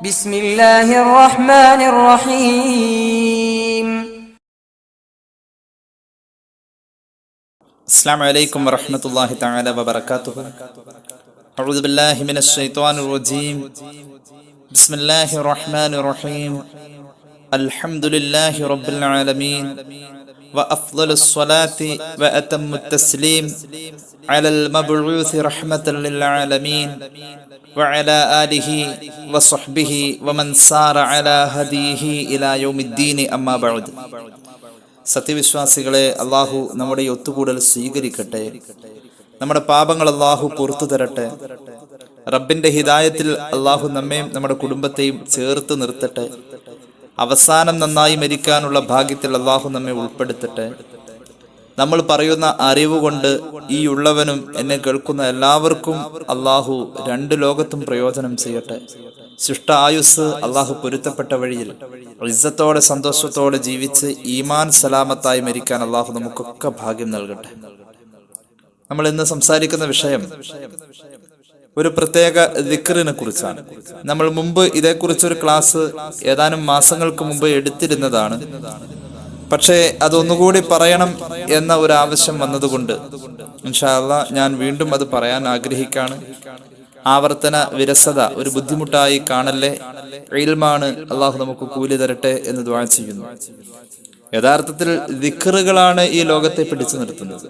بسم الله الرحمن الرحيم. السلام عليكم ورحمة الله تعالى وبركاته. أعوذ بالله من الشيطان الرجيم. بسم الله الرحمن الرحيم. الحمد لله رب العالمين وأفضل الصلاة وأتم التسليم على المبعوث رحمة للعالمين وعلى آله وصحبه ومن سار على هديه إلى يوم الدين أما بعد. സത്യവിശ്വാസികളെ, അള്ളാഹു നമ്മുടെ ഈ ഒത്തുകൂടൽ സ്വീകരിക്കട്ടെ. നമ്മുടെ പാപങ്ങൾ അള്ളാഹു പുറത്തു തരട്ടെ. റബ്ബിന്റെ ഹിദായത്തിൽ അള്ളാഹു നമ്മയും നമ്മുടെ കുടുംബത്തെയും ചേർത്ത് നിർത്തട്ടെ. അവസാനം നന്നായി മരിക്കാനുള്ള ഭാഗ്യത്തിൽ അള്ളാഹു നമ്മെ ഉൾപ്പെടുത്തട്ടെ. നമ്മൾ പറയുന്ന അറിവ് കൊണ്ട് ഈ ഉള്ളവനും എന്നെ കേൾക്കുന്ന എല്ലാവർക്കും അള്ളാഹു രണ്ട് ലോകത്തും പ്രയോജനം ചെയ്യട്ടെ. ശിഷ്ട ആയുസ് അള്ളാഹു പൊരുത്തപ്പെട്ട വഴിയിൽ ഇസ്സത്തോടെ സന്തോഷത്തോടെ ജീവിച്ച് ഈമാൻ സലാമത്തായി മരിക്കാൻ അള്ളാഹു നമുക്കൊക്കെ ഭാഗ്യം നൽകട്ടെ. നമ്മൾ ഇന്ന് സംസാരിക്കുന്ന വിഷയം ഒരു പ്രത്യേക ദിക്റിനെ കുറിച്ചാണ്. നമ്മൾ മുമ്പ് ഇതേക്കുറിച്ചൊരു ക്ലാസ് ഏതാനും മാസങ്ങൾക്ക് മുമ്പ് എടുത്തിരുന്നതാണ്. പക്ഷേ അതൊന്നുകൂടി പറയണം എന്ന ഒരു ആവശ്യം വന്നതുകൊണ്ട് ഇൻഷാ അല്ലാഹ് ഞാൻ വീണ്ടും അത് പറയാൻ ആഗ്രഹിക്കാണ്. ആവർത്തന വിരസത ഒരു ബുദ്ധിമുട്ടായി കാണല്ലേ. ഇൽമാണ്, അള്ളാഹു നമുക്ക് കൂലി തരട്ടെ എന്ന് ദുആ ചെയ്യുന്നു. യഥാർത്ഥത്തിൽ ദിക്റുകളാണ് ഈ ലോകത്തെ പിടിച്ചു നിർത്തുന്നത്.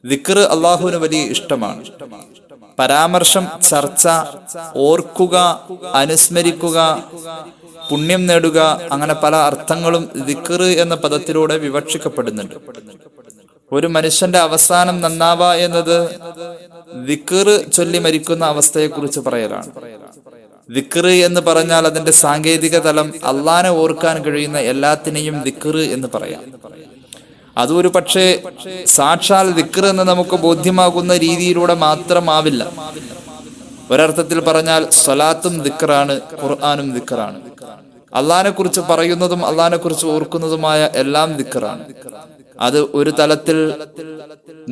ദിക്ർ അള്ളാഹുവിന് വലിയ ഇഷ്ടമാണ്. പരാമർശം, ചർച്ച, ഓർക്കുക, അനുസ്മരിക്കുക, പുണ്യം നേടുക, അങ്ങനെ പല അർത്ഥങ്ങളും ദിക്ർ എന്ന പദത്തിലൂടെ വിവക്ഷിക്കപ്പെടുന്നുണ്ട്. ഒരു മനുഷ്യന്റെ അവസാനം നന്നാവ എന്നത് ദിക്ർ ചൊല്ലി മരിക്കുന്ന അവസ്ഥയെക്കുറിച്ച് പറയലാണ്. ദിക്ർ എന്ന് പറഞ്ഞാൽ അതിന്റെ സാങ്കേതിക തലം അള്ളാനെ ഓർക്കാൻ കഴിയുന്ന എല്ലാത്തിനെയും ദിക്ർ എന്ന് പറയാം. അതൊരു പക്ഷേ സാക്ഷാൽ ദിക്ർ എന്ന് നമുക്ക് ബോധ്യമാകുന്ന രീതിയിലൂടെ മാത്രമാവില്ല. ഒരർത്ഥത്തിൽ പറഞ്ഞാൽ സ്വലാത്തും ദിക്റാണ്, ഖുർആനും ദിക്റാണ്. അള്ളാഹിനെ കുറിച്ച് പറയുന്നതും അള്ളാഹിനെ കുറിച്ച് ഓർക്കുന്നതുമായ എല്ലാം ദിക്റാണ്. അത് ഒരു തലത്തിൽ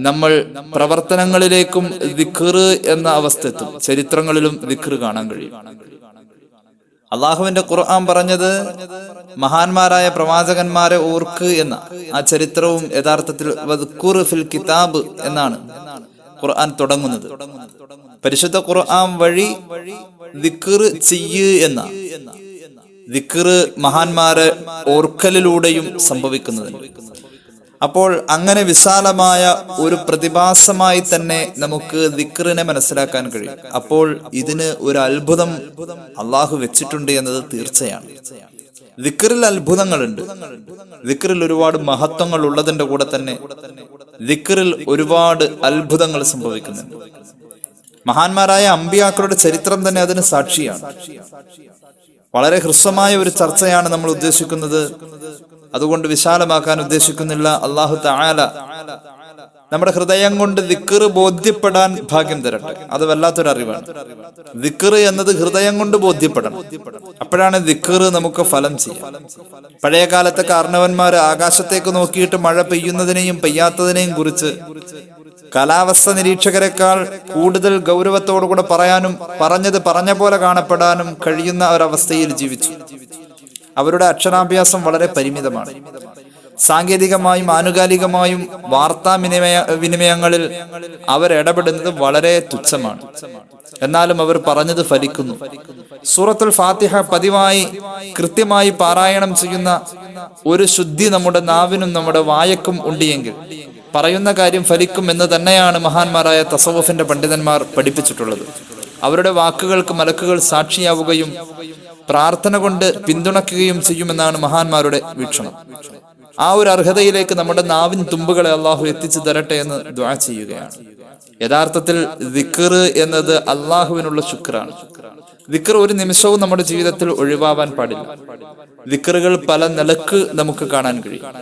നമ്മൾ പ്രവർത്തനങ്ങളിലേക്കും ദിക്ർ എന്ന അവസ്ഥ എത്തും. ചരിത്രങ്ങളിലും ദിക്ർ കാണാൻ കഴിയും. അള്ളാഹുവിന്റെ ഖുർആൻ പറഞ്ഞത് മഹാന്മാരായ പ്രവാചകന്മാരെ ഓർക്ക് എന്ന ആ ചരിത്രവും യഥാർത്ഥത്തിൽ വദ്കുർ ഫിൽ കിതാബ് എന്നാണ് ഖുർആൻ തുടങ്ങുന്നത്. പരിശുദ്ധ ഖുർആൻ വഴി ദിക്ർ ചെയ്യ് എന്ന ദിക്ർ മഹാന്മാരെ ഓർക്കലിലൂടെയും സംഭവിക്കുന്നതുണ്ട്. അപ്പോൾ അങ്ങനെ വിശാലമായ ഒരു പ്രതിഭാസമായി തന്നെ നമുക്ക് ദിക്റിനെ മനസ്സിലാക്കാൻ കഴിയും. അപ്പോൾ ഇതിന് ഒരു അത്ഭുതം അള്ളാഹു വെച്ചിട്ടുണ്ട് എന്നത് തീർച്ചയാണ്. ദിക്റിൽ അത്ഭുതങ്ങളുണ്ട്. ദിക്റിൽ ഒരുപാട് മഹത്വങ്ങൾ ഉള്ളതിന്റെ കൂടെ തന്നെ ദിക്റിൽ ഒരുപാട് അത്ഭുതങ്ങൾ സംഭവിക്കുന്നുണ്ട്. മഹാന്മാരായ അമ്പിയാക്കളുടെ ചരിത്രം തന്നെ അതിന് സാക്ഷിയാണ്. വളരെ ഹ്രസ്വമായ ഒരു ചർച്ചയാണ് നമ്മൾ ഉദ്ദേശിക്കുന്നത്. അതുകൊണ്ട് വിശാലമാക്കാൻ ഉദ്ദേശിക്കുന്നില്ല. അല്ലാഹു തആല നമ്മുടെ ഹൃദയം കൊണ്ട് ദിക്ർ ബോധ്യപ്പെടാൻ ഭാഗ്യം തരട്ടെ. അത് വല്ലാത്തൊരു അറിവാണ്. ദിക്ർ എന്നത് ഹൃദയം കൊണ്ട് ബോധ്യപ്പെടണം. അപ്പോഴാണ് ദിക്ർ നമുക്ക് ഫലം ചെയ്യാം. പഴയ കാലത്തെ കാരണവന്മാര് ആകാശത്തേക്ക് നോക്കിയിട്ട് മഴ പെയ്യുന്നതിനെയും പെയ്യാത്തതിനെയും കുറിച്ച് കാലാവസ്ഥ നിരീക്ഷകരെക്കാൾ കൂടുതൽ ഗൗരവത്തോടുകൂടെ പറയാനും പറഞ്ഞത് പറഞ്ഞ പോലെ കാണപ്പെടാനും കഴിയുന്ന ഒരവസ്ഥയിൽ ജീവിച്ചു. അവരുടെ അക്ഷരാഭ്യാസം വളരെ പരിമിതമാണ്. സാങ്കേതികമായും ആനുകാലികമായും വാർത്താ വിനിമയങ്ങളിൽ അവരിടപെടുന്നത് വളരെ തുച്ഛമാണ്. എന്നാലും അവർ പറഞ്ഞത് ഫലിക്കുന്നു. സൂറത്തുൽ ഫാത്തിഹ പതിവായി കൃത്യമായി പാരായണം ചെയ്യുന്ന ഒരു ശുദ്ധി നമ്മുടെ നാവിനും നമ്മുടെ വായക്കും ഉണ്ടെങ്കിൽ പറയുന്ന കാര്യം ഫലിക്കും എന്ന് തന്നെയാണ് മഹാന്മാരായ തസവുഫിന്റെ പണ്ഡിതന്മാർ പഠിപ്പിച്ചിട്ടുള്ളത്. അവരുടെ വാക്കുകൾക്ക് മലക്കുകൾ സാക്ഷിയാവുകയും പ്രാർത്ഥന കൊണ്ട് പിന്തുണയ്ക്കുകയും ചെയ്യുമെന്നാണ് മഹാന്മാരുടെ വീക്ഷണം. ആ ഒരു അർഹതയിലേക്ക് നമ്മുടെ നാവിൻ തുമ്പുകളെ അള്ളാഹു എത്തിച്ചു തരട്ടെ എന്ന് ദുആ ചെയ്യുകയാണ്. യഥാർത്ഥത്തിൽ ദിക്ർ എന്നത് അള്ളാഹുവിനുള്ള ശുക്റാണ്. ദിക്ർ ഒരു നിമിഷവും നമ്മുടെ ജീവിതത്തിൽ ഒഴിവാവാൻ പാടില്ല. ദിക്റുകൾ പല നിലക്ക് നമുക്ക് കാണാൻ കഴിയും.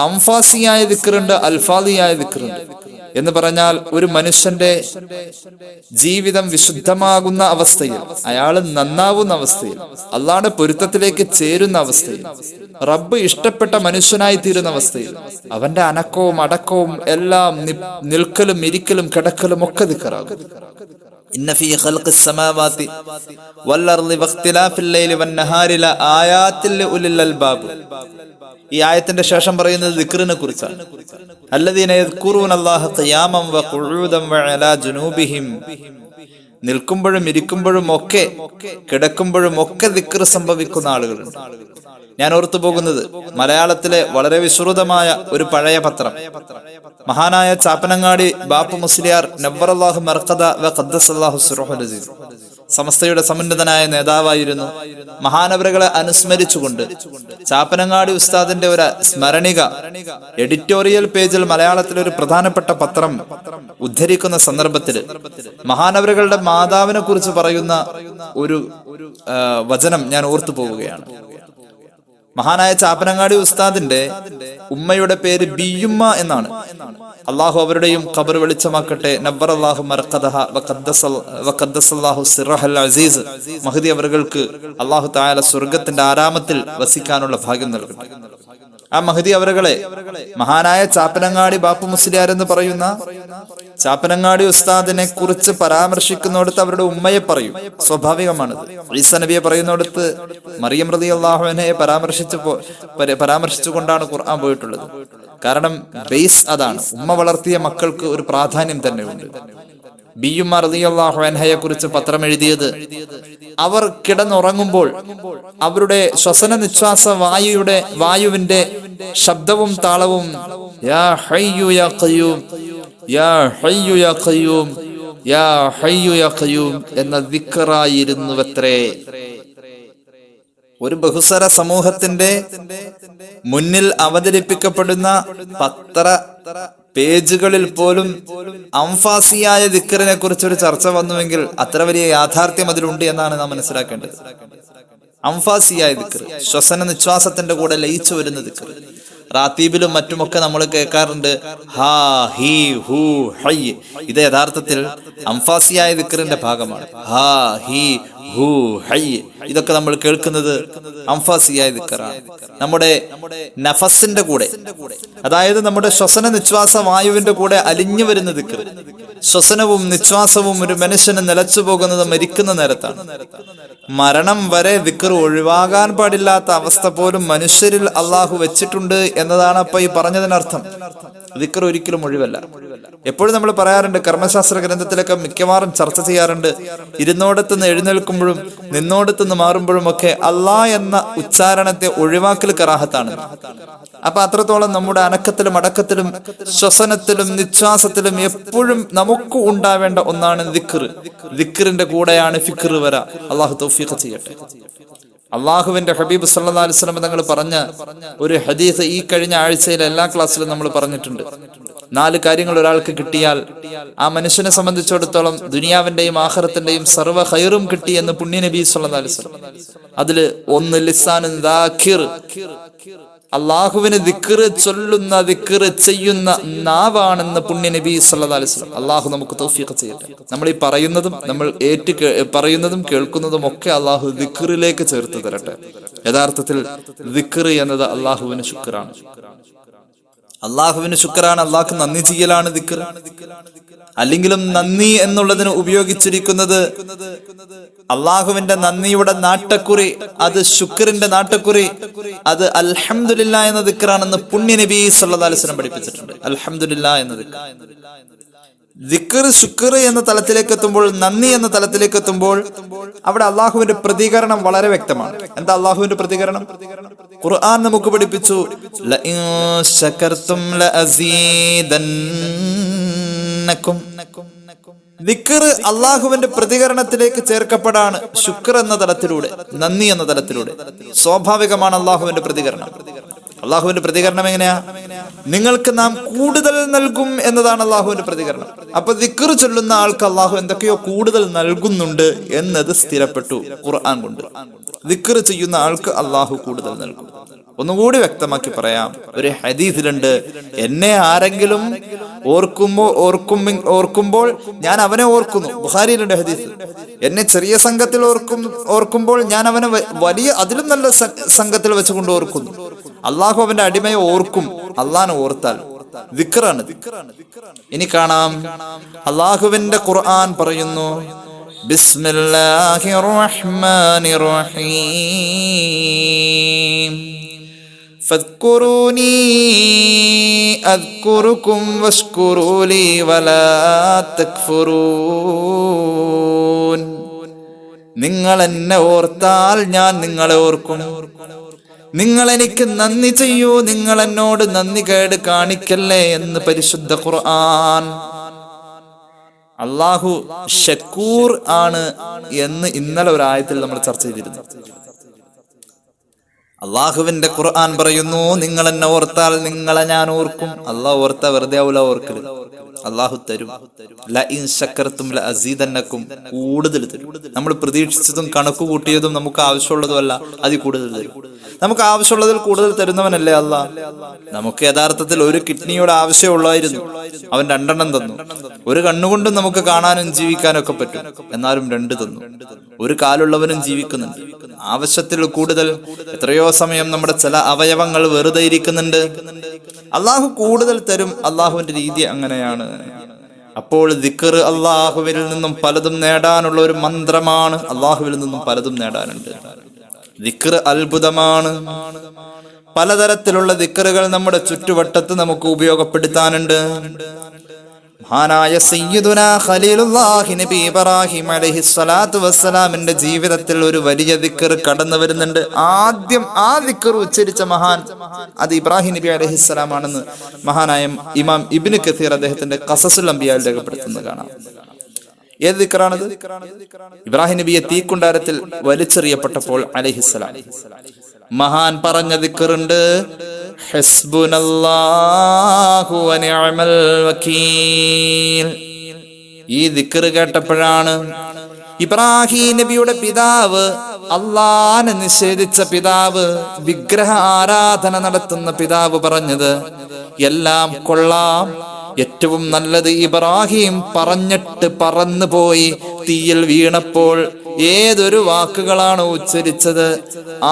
അംഫാസിയായ ദിക്റുണ്ട്, അൽഫാദിയായ ദിക്റുണ്ട്. എന്ന് പറഞ്ഞാൽ ഒരു മനുഷ്യന്റെ ജീവിതം വിശുദ്ധമാകുന്ന അവസ്ഥയിൽ, അയാൾ നന്നാവുന്ന അവസ്ഥയിൽ, അള്ളാഹുവിന്റെ പൊരുത്തത്തിലേക്ക് ചേരുന്ന അവസ്ഥയിൽ, റബ്ബ് ഇഷ്ടപ്പെട്ട മനുഷ്യനായി തീരുന്ന അവസ്ഥയിൽ അവന്റെ അനക്കവും അടക്കവും എല്ലാം നിൽക്കലും ഇരിക്കലും കിടക്കലും ഒക്കെ ദിക്റാകും. ഇന്ന ഫീ ഖൽഖിസ് സമാവാതി വൽ അർളി വഖ്തിലാഫിൽ ലൈലി വൻ നഹാരി ലആയാത്തിൽ ലിഉലിൽ അൽബാബ്. ഈ ആയത്തിന്റെ ശേഷം പറയുന്നത് ദിക്റിനെ കുറിച്ചാണ്. അല്ലദീന യദ്കുറൂനല്ലാഹ ഖിയാമൻ വഖുഊദൻ വഅലാ ജുനൂബിഹിം. നിൽക്കുമ്പോഴും ഇരിക്കുമ്പോഴും ഒക്കെ കിടക്കുമ്പോഴും ഒക്കെ ദിക്ർ സംഭവിക്കുന്ന ആളുകളുണ്ട്. ഞാൻ ഓർത്തു പോകുന്നത് മലയാളത്തിലെ വളരെ വിശ്രുതമായ ഒരു പഴയ പത്രം, മഹാനായ ചാപ്പനങ്ങാടി ബാപ്പു മുസ്ലിയാർ നവ്വറല്ലാഹു മർഖദ വ ഖദ്ദസല്ലാഹു സിറഹുൽ അസീസ് സമസ്തയുടെ സമുന്നതനായ നേതാവായിരുന്നു. മഹാനവറുകളെ അനുസ്മരിച്ചുകൊണ്ട് ചാപ്പനങ്ങാടി ഉസ്താദിന്റെ ഒരു സ്മരണിക എഡിറ്റോറിയൽ പേജിൽ മലയാളത്തിലെ ഒരു പ്രധാനപ്പെട്ട പത്രം ഉദ്ധരിക്കുന്ന സന്ദർഭത്തിൽ മഹാനവറുകളുടെ മാതാവിനെ കുറിച്ച് പറയുന്ന ഒരു വചനം ഞാൻ ഓർത്തു പോവുകയാണ്. മഹാനായ ചാപ്പനങ്ങാടി ഉസ്താദിന്റെ ഉമ്മയുടെ പേര് ബിയുമ്മ എന്നാണ്. അള്ളാഹു അവരുടെയും ഖബർ വെളിച്ചമാക്കട്ടെ. നവ്വറല്ലാഹു മർഖദഹ വ ഖദ്ദസല്ലാഹു സിറഹൽ അസീസ്. മഹ്ദി അവർക്ക് അള്ളാഹു തആല സ്വർഗത്തിന്റെ ആരാമത്തിൽ വസിക്കാനുള്ള ഭാഗ്യം നൽകട്ടെ. ആ മഹ്ദി അവരുകളെ മഹാനായ ചാപ്പനങ്ങാടി ബാപ്പു മുസ്ലിയാർ എന്ന് പറയുന്ന ചാപ്പനങ്ങാടി ഉസ്താദിനെ കുറിച്ച് പരാമർശിക്കുന്നിടത്ത് അവരുടെ ഉമ്മയെ പറയും. സ്വാഭാവികമാണത്. ഈസാ നബിയെ പറയുന്നിടത്ത് മറിയം റളിയല്ലാഹു അൻഹയെ പരാമർശിച്ചുകൊണ്ടാണ് ഖുർആൻ പോയിട്ടുള്ളത്. കാരണം ബേസ് അതാണ്. ഉമ്മ വളർത്തിയ മക്കൾക്ക് ഒരു പ്രാധാന്യം തന്നെ ഉണ്ട്. ബിയുമ്മ റളിയല്ലാഹു അൻഹയെ കുറിച്ച് പത്രം എഴുതിയത് അവർ കിടന്നുറങ്ങുമ്പോൾ അവരുടെ ശ്വസന നിശ്വാസ വായുവിന്റെ ശബ്ദവും താളവും യാ ഹയ്യു യാ ഖയ്യൂം യാ ഹയ്യു യാ ഖയ്യൂം യാ ഹയ്യു യാ ഖയ്യൂം എന്ന ദിക്റായിരുന്നുവത്രേ. ഒരു ബഹുസ്വര സമൂഹത്തിന്റെ മുന്നിൽ അവതരിപ്പിക്കപ്പെടുന്ന പത്ര പേജുകളിൽ പോലും അംഫാസിയായ ദിക്റിനെ കുറിച്ചൊരു ചർച്ച വന്നുവെങ്കിൽ അത്ര വലിയ യാഥാർത്ഥ്യം അതിലുണ്ട് എന്നാണ് നാം മനസ്സിലാക്കേണ്ടത്. അംഫാസിയായ ദിക്ർ, ശ്വസന നിശ്വാസത്തിന്റെ കൂടെ ലയിച്ചു വരുന്ന ദിക്ർ. റാത്തീബിലും മറ്റുമൊക്കെ നമ്മൾ കേൾക്കാറുണ്ട് ഹാ ഹി ഹു ഹൈ. ഇത് യഥാർത്ഥത്തിൽ അംഫാസിയായ ദിക്റിന്റെ ഭാഗമാണ്. ഹാ ഹി ഹു ഹൈ ഇതൊക്കെ നമ്മൾ കേൾക്കുന്നത് അംഫാസിയായ ദിക്റാണ്. നമ്മുടെ നഫസിന്റെ കൂടെ, അതായത് നമ്മുടെ ശ്വസന നിശ്വാസ വായുവിന്റെ കൂടെ അലിഞ്ഞു വരുന്ന ദിക്ർ. ശ്വസനവും നിശ്വാസവും ഒരു മനുഷ്യന് നിലച്ചു പോകുന്നത് മരിക്കുന്ന നേരത്താണ്. മരണം വരെ ദിക്ർ ഒഴിവാകാൻ പാടില്ലാത്ത അവസ്ഥ പോലും മനുഷ്യരിൽ അള്ളാഹു വെച്ചിട്ടുണ്ട് എന്നതാണ് അപ്പൊ ഈ പറഞ്ഞതിനർത്ഥം. ദിക്ർ ഒരിക്കലും ഒഴിവല്ല. എപ്പോഴും നമ്മൾ പറയാറുണ്ട്, കർമ്മശാസ്ത്ര ഗ്രന്ഥത്തിലൊക്കെ മിക്കവാറും ചർച്ച ചെയ്യാറുണ്ട്, ഇരുന്നോടത്തുനിന്ന് എഴുന്നേൽക്കുമ്പോഴും നിന്നോടത്തുനിന്ന് മാറുമ്പോഴും ഒക്കെ അല്ലാ എന്ന ഉച്ചാരണത്തെ ഒഴിവാക്കൽ കറാഹത്താണ്. അപ്പൊ അത്രത്തോളം നമ്മുടെ അനക്കത്തിലും അടക്കത്തിലും ശ്വസനത്തിലും നിശ്വാസത്തിലും എപ്പോഴും നമുക്ക് ഉണ്ടാവേണ്ട ഒന്നാണ് ദിക്ർ. ദിക്റിന്റെ കൂടെയാണ് ഫിക്ർ വര. അള്ളാഹു തൗഫീഖ് ചെയ്യട്ടെ. അള്ളാഹുവിന്റെ ഹബീബ് സല്ലല്ലാഹു അലൈഹി വസല്ലം തങ്ങൾ പറഞ്ഞ ഒരു ഹദീസ് ഈ കഴിഞ്ഞ ആഴ്ചയിൽ എല്ലാ ക്ലാസ്സിലും നമ്മൾ പറഞ്ഞിട്ടുണ്ട്. 4 കാര്യങ്ങൾ ഒരാൾക്ക് കിട്ടിയാൽ ആ മനുഷ്യനെ സംബന്ധിച്ചിടത്തോളം ദുനിയാവിന്റെയും ആഖിറത്തിന്റെയും സർവ്വ ഖൈറും കിട്ടി എന്ന് പുണ്യ നബി സല്ലല്ലാഹു അലൈഹി വസല്ലം. അതില് ഒന്ന് ലിസാനുൻ ദാക്കിർ, അള്ളാഹുവിന് ദിക്ർ ചൊല്ലുന്ന ദിക്ർ ചെയ്യുന്ന നാവാണെന്ന് പുണ്യ നബി സല്ലല്ലാഹു അലൈഹി വസല്ലം. അള്ളാഹു നമുക്ക് തൗഫീഖ് ചെയ്യട്ടെ. നമ്മൾ ഈ പറയുന്നതും നമ്മൾ പറയുന്നതും കേൾക്കുന്നതും ഒക്കെ അള്ളാഹു ദിക്റിലേക്ക് ചേർത്ത് തരട്ടെ. യഥാർത്ഥത്തിൽ ദിക്ർ എന്നത് അള്ളാഹുവിന് ശുക്റാണ്. അള്ളാഹുവിന് ശുക്റാണ്, അള്ളാഹ്ക്ക് നന്ദി ചെയ്യലാണ് ദിക്ർ. അല്ലെങ്കിലും നന്ദി എന്നുള്ളതിന് ഉപയോഗിച്ചിരിക്കുന്നത് അള്ളാഹുവിന്റെ നന്ദിയുടെ നാട്ടക്കുറി, അത് ശുക്രിന്റെ നാട്ടക്കുറി, അത് അൽഹംദുലില്ലാ എന്ന ദിക്റാണെന്ന് പുണ്യ നബി സല്ലല്ലാഹു അലൈഹി വസല്ലം പഠിപ്പിച്ചിട്ടുണ്ട്. അൽഹംദുലില്ലാ എന്ന ദിക്ർ ശുക്ർ എന്ന തലത്തിലേക്ക് എത്തുമ്പോൾ, നന്ദി എന്ന തലത്തിലേക്ക് എത്തുമ്പോൾ അവിടെ അള്ളാഹുവിന്റെ പ്രതികരണം വളരെ വ്യക്തമാണ്. എന്താ അള്ളാഹുവിന്റെ പ്രതികരണം? ഖുർആൻ നമുക്ക് പഠിപ്പിച്ചു, ലഇൻ ശകർതും ലഅസീദന്നകും. ദിക്ർ അള്ളാഹുവിന്റെ പ്രതികരണത്തിലേക്ക് ചേർക്കപ്പെടാണ് ശുക്ർ എന്ന തലത്തിലൂടെ, നന്ദി എന്ന തലത്തിലൂടെ. സ്വാഭാവികമാണ് അള്ളാഹുവിന്റെ പ്രതികരണം. അള്ളാഹുവിന്റെ പ്രതികരണം എങ്ങനെയാ? നിങ്ങൾക്ക് നാം കൂടുതൽ നൽകും എന്നതാണ് അള്ളാഹുവിന്റെ പ്രതികരണം. അപ്പൊ ദിക്ർ ചൊല്ലുന്ന ആൾക്ക് അള്ളാഹു എന്തൊക്കെയോ കൂടുതൽ നൽകുന്നുണ്ട് എന്നത് സ്ഥിരപ്പെട്ടു ഖുർആൻ കൊണ്ട്. ദിക്ർ ചെയ്യുന്ന ആൾക്ക് അള്ളാഹു കൂടുതൽ നൽകും. ഒന്നുകൂടി പറയാം. ഒരു ഹദീസിലുണ്ട്, എന്നെ ആരെങ്കിലും ഓർക്കുമ്പോൾ ഞാൻ അവനെ ഓർക്കുന്നു. ബുഖാരിയിലുണ്ട് ഹദീസ്. എന്നെ ചെറിയ സംഘത്തിൽ ഓർക്കുമ്പോൾ ഞാൻ അവനെ വലിയ അതിലും നല്ല സംഘത്തിൽ വെച്ചുകൊണ്ട് ഓർക്കുന്നു. അള്ളാഹു അവന്റെ അടിമയെ ഓർക്കും. അള്ളാഹനെ ഓർത്താൽ ദിക്റാണ്. ഇനി കാണാം, അള്ളാഹുവിന്റെ ഖുർആൻ പറയുന്നു, ബിസ്മില്ലാഹിർ റഹ്മാനിർ റഹീം. ഫദ്കുറൂനി അദ്കുറുകും വഷ്കുറൂലി വലാ തക്ഫുറൂൻ. നിങ്ങൾ എന്നെ ഓർത്താൽ ഞാൻ നിങ്ങളെ ഓർക്കും. നിങ്ങൾ എനിക്ക് നന്ദി ചെയ്യൂ, നിങ്ങൾ എന്നോട് നന്ദി കേട് കാണിക്കല്ലേ എന്ന് പരിശുദ്ധ ഖുർആൻ. അള്ളാഹു ഷക്കൂർ ആണ് എന്ന് ഇന്നലെ ഒരു ആയത്തിൽ നമ്മൾ ചർച്ച ചെയ്തിരുന്നു. അള്ളാഹുവിന്റെ ഖുർആൻ പറയുന്നു, നിങ്ങൾ എന്നെ ഓർത്താൽ നിങ്ങളെ ഞാൻ ഓർക്കും. അള്ളാഹു ഓർത്താ വെറുതെ ആവൂല ഓർക്കല്. അള്ളാഹു തരും. ലഇൻ ശക്കർതും ലഅസീദന്നകും, കൂടുതൽ തരും. നമ്മൾ പ്രതീക്ഷിച്ചതും കണക്ക് കൂട്ടിയതും നമുക്ക് ആവശ്യമുള്ളതും അല്ല, അതിൽ കൂടുതൽ തരും. നമുക്ക് ആവശ്യമുള്ളതിൽ കൂടുതൽ തരുന്നവനല്ലേ അള്ളാഹ്. നമുക്ക് യഥാർത്ഥത്തിൽ ഒരു കിഡ്നിയുടെ ആവശ്യമുള്ളായിരുന്നു, അവൻ 2 തന്നു. ഒരു കണ്ണുകൊണ്ടും നമുക്ക് കാണാനും ജീവിക്കാനും ഒക്കെ പറ്റും, എന്നാലും 2 തന്നു. ഒരു കാലുള്ളവനും ജീവിക്കുന്നുണ്ട്. ആവശ്യത്തിൽ കൂടുതൽ. എത്രയോ സമയം നമ്മുടെ ചില അവയവങ്ങൾ വെറുതെ ഇരിക്കുന്നുണ്ട്. അള്ളാഹു കൂടുതൽ തരും. അള്ളാഹുവിന്റെ രീതി അങ്ങനെയാണ്. അപ്പോൾ ദിക്ർ അള്ളാഹുവിൽ നിന്നും പലതും നേടാനുള്ള ഒരു മന്ത്രമാണ്. അള്ളാഹുവിൽ നിന്നും പലതും നേടാനുണ്ട്. ദിക്ർ അത്ഭുതമാണ്. പലതരത്തിലുള്ള ദിക്റുകൾ നമ്മുടെ ചുറ്റുവട്ടത്ത് നമുക്ക് ഉപയോഗപ്പെടുത്താനുണ്ട്. മഹാനായ സയ്യിദുനാ ഖലീലുല്ലാഹി നബി ഇബ്രാഹിം അലൈഹിസ്സലാത്തു വസ്സലാമിന്റെ ജീവിതത്തിൽ ഒരു വലിയ ദിക്ർ കടന്നു വരുന്നുണ്ട്. ആദ്യം ആ ദിക്ർ ഉച്ചരിച്ച മഹാൻ അത് ഇബ്രാഹിം നബി അലൈഹിസ്സലാം ആണെന്ന് മഹാനായ ഇമാം ഇബ്നു കസീർ അദ്ദേഹത്തിന്റെ ഖസസുൽ അംബിയായിൽ രേഖപ്പെടുത്തുന്നത് കാണാം. ഏത് ദിക്റാണത്? ഇബ്രാഹിം നബിയെ തീക്കുണ്ടാരത്തിൽ വലിച്ചെറിയപ്പെട്ടപ്പോൾ അലൈഹിസ്സലാം മഹാൻ പറഞ്ഞ ദിക്റുണ്ട്, ഹസ്ബുനല്ലാഹു വനിഅമൽ വകീൽ. ഈ ദിക്ർ കേട്ടപ്പോഴാണ് ഇബ്രാഹിം നബിയുടെ പിതാവ്, അള്ളാനെ നിഷേധിച്ച പിതാവ്, വിഗ്രഹ ആരാധന നടത്തുന്ന പിതാവ് പറഞ്ഞത്, എല്ലാം കൊള്ളാം, ഏറ്റവും നല്ലത് ഇബ്രാഹിം പറഞ്ഞിട്ട് പറന്നു പോയി തീയിൽ വീണപ്പോൾ ഏതൊരു വാക്കുകളാണ് ഉച്ചരിച്ചത്,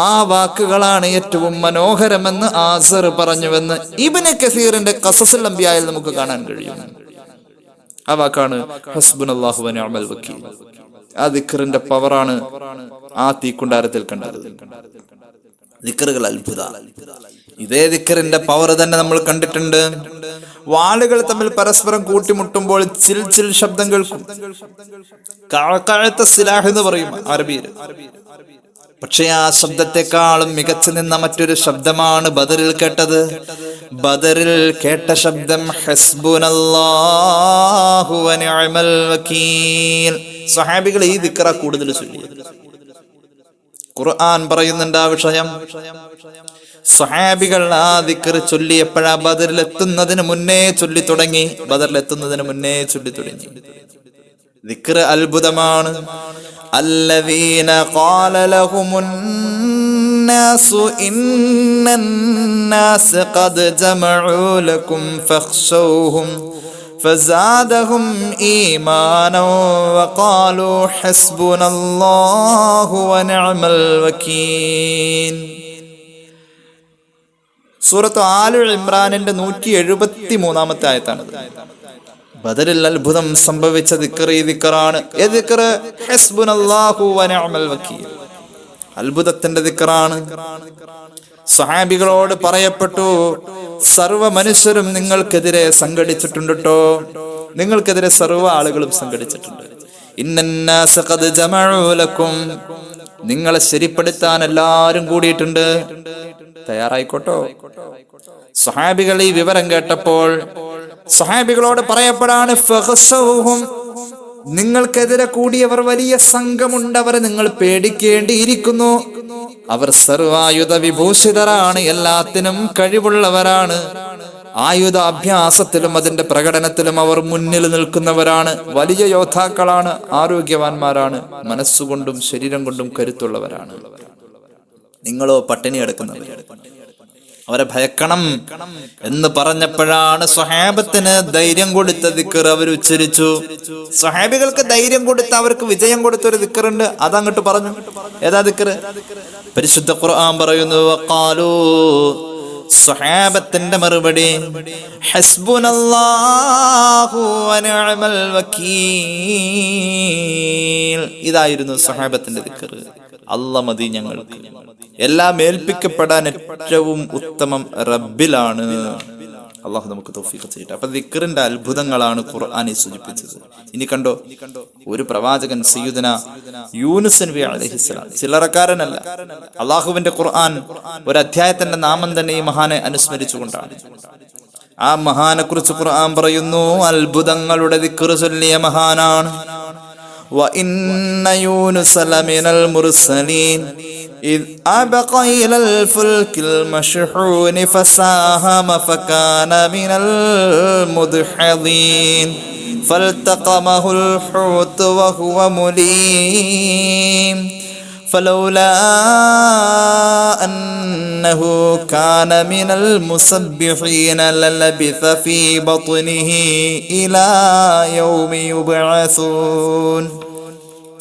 ആ വാക്കുകളാണ് ഏറ്റവും മനോഹരമെന്ന് ആസർ പറഞ്ഞുവെന്ന് ഇബ്നു കസീറിന്റെ ഖസസുൽ അംബിയായിൽ നമുക്ക് കാണാൻ കഴിയും. ആ വാക്കാണ് ഹസ്ബുനല്ലാഹു വനിഅമൽ വകീൽ. ആ ദിക്റിന്റെ പവറാണ് ആ തീക്കുണ്ടാരത്തിൽ കണ്ടത്. ദിക്റുകൾ അത്ഭുത. ഇതേ ദിക്റിന്റെ പവർ തന്നെ നമ്മൾ കണ്ടിട്ടുണ്ട്. വാളുകൾ തമ്മിൽ പരസ്പരം കൂട്ടിമുട്ടുമ്പോൾ ചിൽ ചിൽ ശബ്ദം കേൾക്കും. കഅകഅത സിലാഹ് എന്ന് പറയും അറബിയിൽ. പക്ഷേ ആ ശബ്ദത്തെക്കാളും മികച്ചു നിന്ന മറ്റൊരു ശബ്ദമാണ് ബദറിൽ കേട്ടത്. ബദറിൽ കേട്ട ശബ്ദം ഹസ്ബുനല്ലാഹു വനിഅമൽ വകീൽ. സ്വഹാബികൾ ഈ ദിക്റ കൂടുതൽ ചൊല്ലിയത്. ഖുർആൻ പറയുന്നുണ്ട് ആ വിഷയം. സ്വഹാബികൾ ആ ദിക്ർ ചൊല്ലിയപ്പോഴാ ബദറിലെത്തുന്നതിന് മുന്നേ ചൊല്ലി തുടങ്ങി. ബദറിലെത്തുന്നതിന് മുന്നേ ചൊല്ലി തുടങ്ങി. ദിക്ർ അത്ഭുതമാണ്. അല്ലദീന ഖാല ലഹുമുന്നാസു ഇന്നന്നാസ ഖദ് ജമഉ ലക്കും ഫഖ്ശൗഹും ഫസാദഹും ഈമാനാ വഖാലൂ ഹസ്ബുനല്ലാഹു വനിഅമൽ വകീൽ. സൂറത്ത് ആലു ഇമ്രാനിന്റെ 173-ാമത്തെ ആയത്താണ്. ബദറിൽ അത്ഭുതം സംഭവിച്ച ദിക്ർ ഈ ദിക്റാണ്. ഏത് ദിക്ർ? ഹസ്ബുനല്ലാഹു വനിഅമൽ വകീൽ. അത്ഭുതത്തിന്റെ ദിക്റാണ്. സ്വഹാബികളോട് പറയപ്പെട്ടു, സർവ മനുഷ്യരും നിങ്ങൾക്കെതിരെ സംഘടിച്ചിട്ടുണ്ട് ട്ടോ. നിങ്ങൾക്കെതിരെ സർവ്വ ആളുകളും സംഘടിച്ചിട്ടുണ്ട്. ഇന്നന്നാസ ഖദ് ജമഉ ലക്കും. നിങ്ങളെ ശരിപ്പെടുത്താൻ എല്ലാരും കൂടിയിട്ടുണ്ട്, തയ്യാറായിക്കോട്ടോ. സ്വഹാബികൾ ഈ വിവരം കേട്ടപ്പോൾ സ്വഹാബികളോട് പറയപ്പെടാണ്, ഫഖ്ശൗഹും. നിങ്ങൾക്കെതിരെ കൂടിയവർ വലിയ സംഘമുണ്ട്, അവരെ നിങ്ങൾ പേടിക്കേണ്ടിയിരിക്കുന്നു. അവർ സർവായുധ വിഭൂഷിതരാണ്, എല്ലാത്തിനും കഴിവുള്ളവരാണ്. ആയുധ അഭ്യാസത്തിലും അതിന്റെ പ്രകടനത്തിലും അവർ മുന്നിൽ നിൽക്കുന്നവരാണ്. വലിയ യോദ്ധാക്കളാണ്, ആരോഗ്യവാന്മാരാണ്, മനസ്സുകൊണ്ടും ശരീരം കൊണ്ടും കരുത്തുള്ളവരാണ്. നിങ്ങളോ പട്ടിണി കിടക്കുന്നവർ, അവരെ ഭയക്കണം എന്ന് പറഞ്ഞപ്പോഴാണ് സ്വഹാബത്തിന് ധൈര്യം കൊടുത്ത ദിക്ർ അവർ ഉച്ചരിച്ചു. സ്വഹാബികൾക്ക് ധൈര്യം കൊടുത്ത, അവർക്ക് വിജയം കൊടുത്ത ഒരു ദിക്റുണ്ട്, അതങ്ങോട്ട് പറഞ്ഞു. ഏതാ ദിക്ർ? പരിശുദ്ധ ഖുർആൻ പറയുന്നു, വഖാലൂ സ്വഹാബത്തിന്റെ മറുപടി ഹസ്ബുനല്ലാഹു വനിഅമൽ വകീൽ. ഇതായിരുന്നു സ്വഹാബത്തിന്റെ ദിക്ർ. അല്ലാഹ് മതി ഞങ്ങൾക്ക്, എല്ലാം ഏൽപ്പിക്കപ്പെടാൻ ഏറ്റവും ഉത്തമം റബ്ബിലാണ്. അള്ളാഹു നമുക്ക് തൗഫീഖ് ചെയ്യട്ടെ. അപ്പൊ ദിക്റിന്റെ അത്ഭുതങ്ങളാണ് ഖുർആനിൽ സൂചിപ്പിച്ചത്. ഇനി കണ്ടോ, ഒരു പ്രവാചകൻ സയ്യിദുന യൂനുസ് നബി അലൈഹിസ്സലാം ചില്ലറക്കാരനല്ല. അള്ളാഹുവിന്റെ ഖുർആൻ ഒരു അധ്യായത്തിന്റെ നാമം തന്നെ ഈ മഹാനെ അനുസ്മരിച്ചുകൊണ്ടാണ്. ആ മഹാനെ കുറിച്ച് ഖുർആൻ പറയുന്നു, അത്ഭുതങ്ങളുടെ ദിക്ർ ചൊല്ലിയ മഹാനാണ്. وَإِنَّ يُونُسَ لَمِنَ الْمُرْسَلِينَ إِذْ أَبَقَ إِلَى الْفُلْكِ الْمَشْحُونِ فَسَاهَمَ فَكَانَ مِنَ الْمُدْحَضِينَ فَالْتَقَمَهُ الْحُوتُ وَهُوَ مُلِيمٌ فَلَوْلَا أَنَّهُ كَانَ مِنَ الْمُسَبِّحِينَ لَلَبِثَ فِي بَطْنِهِ إِلَى يَوْمِ يُبْعَثُونَ.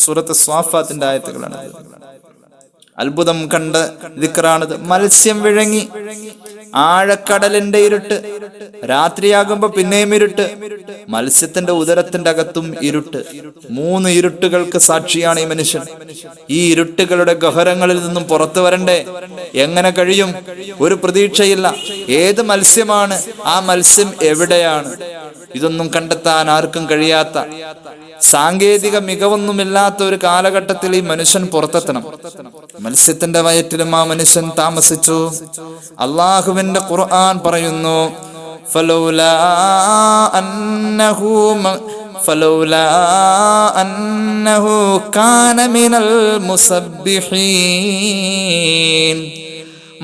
സൂറത്ത് സ്വാഫാത്തിന്റെ ആയത്തുകളാണ്. അത്ഭുതം കണ്ട ദിക്റാണിത്. മത്സ്യം വിഴുങ്ങി, ആഴക്കടലിന്റെ ഇരുട്ട്, രാത്രിയാകുമ്പോ പിന്നെയും ഇരുട്ട്, മത്സ്യത്തിന്റെ ഉദരത്തിന്റെ അകത്തും ഇരുട്ട്. 3 ഇരുട്ടുകൾക്ക് സാക്ഷിയാണ് ഈ മനുഷ്യൻ. ഈ ഇരുട്ടുകളുടെ ഗഹ്വരങ്ങളിൽ നിന്നും പുറത്തു വരണ്ടേ? എങ്ങനെ കഴിയും? ഒരു പ്രതീക്ഷയില്ല. ഏത് മത്സ്യമാണ്? ആ മത്സ്യം എവിടെയാണ്? ഇതൊന്നും കണ്ടെത്താൻ ആർക്കും കഴിയാത്ത, സാങ്കേതിക മികവൊന്നുമില്ലാത്ത ഒരു കാലഘട്ടത്തിൽ ഈ മനുഷ്യൻ പുറത്തെത്തണം. മത്സ്യത്തിന്റെ വയറ്റിലും ആ മനുഷ്യൻ താമസിച്ചു. അള്ളാഹുവിന്റെ ഖുർആൻ പറയുന്നു, ഫലൗലാ അന്നഹു കാന മിനൽ മുസബ്ബിഹീൻ.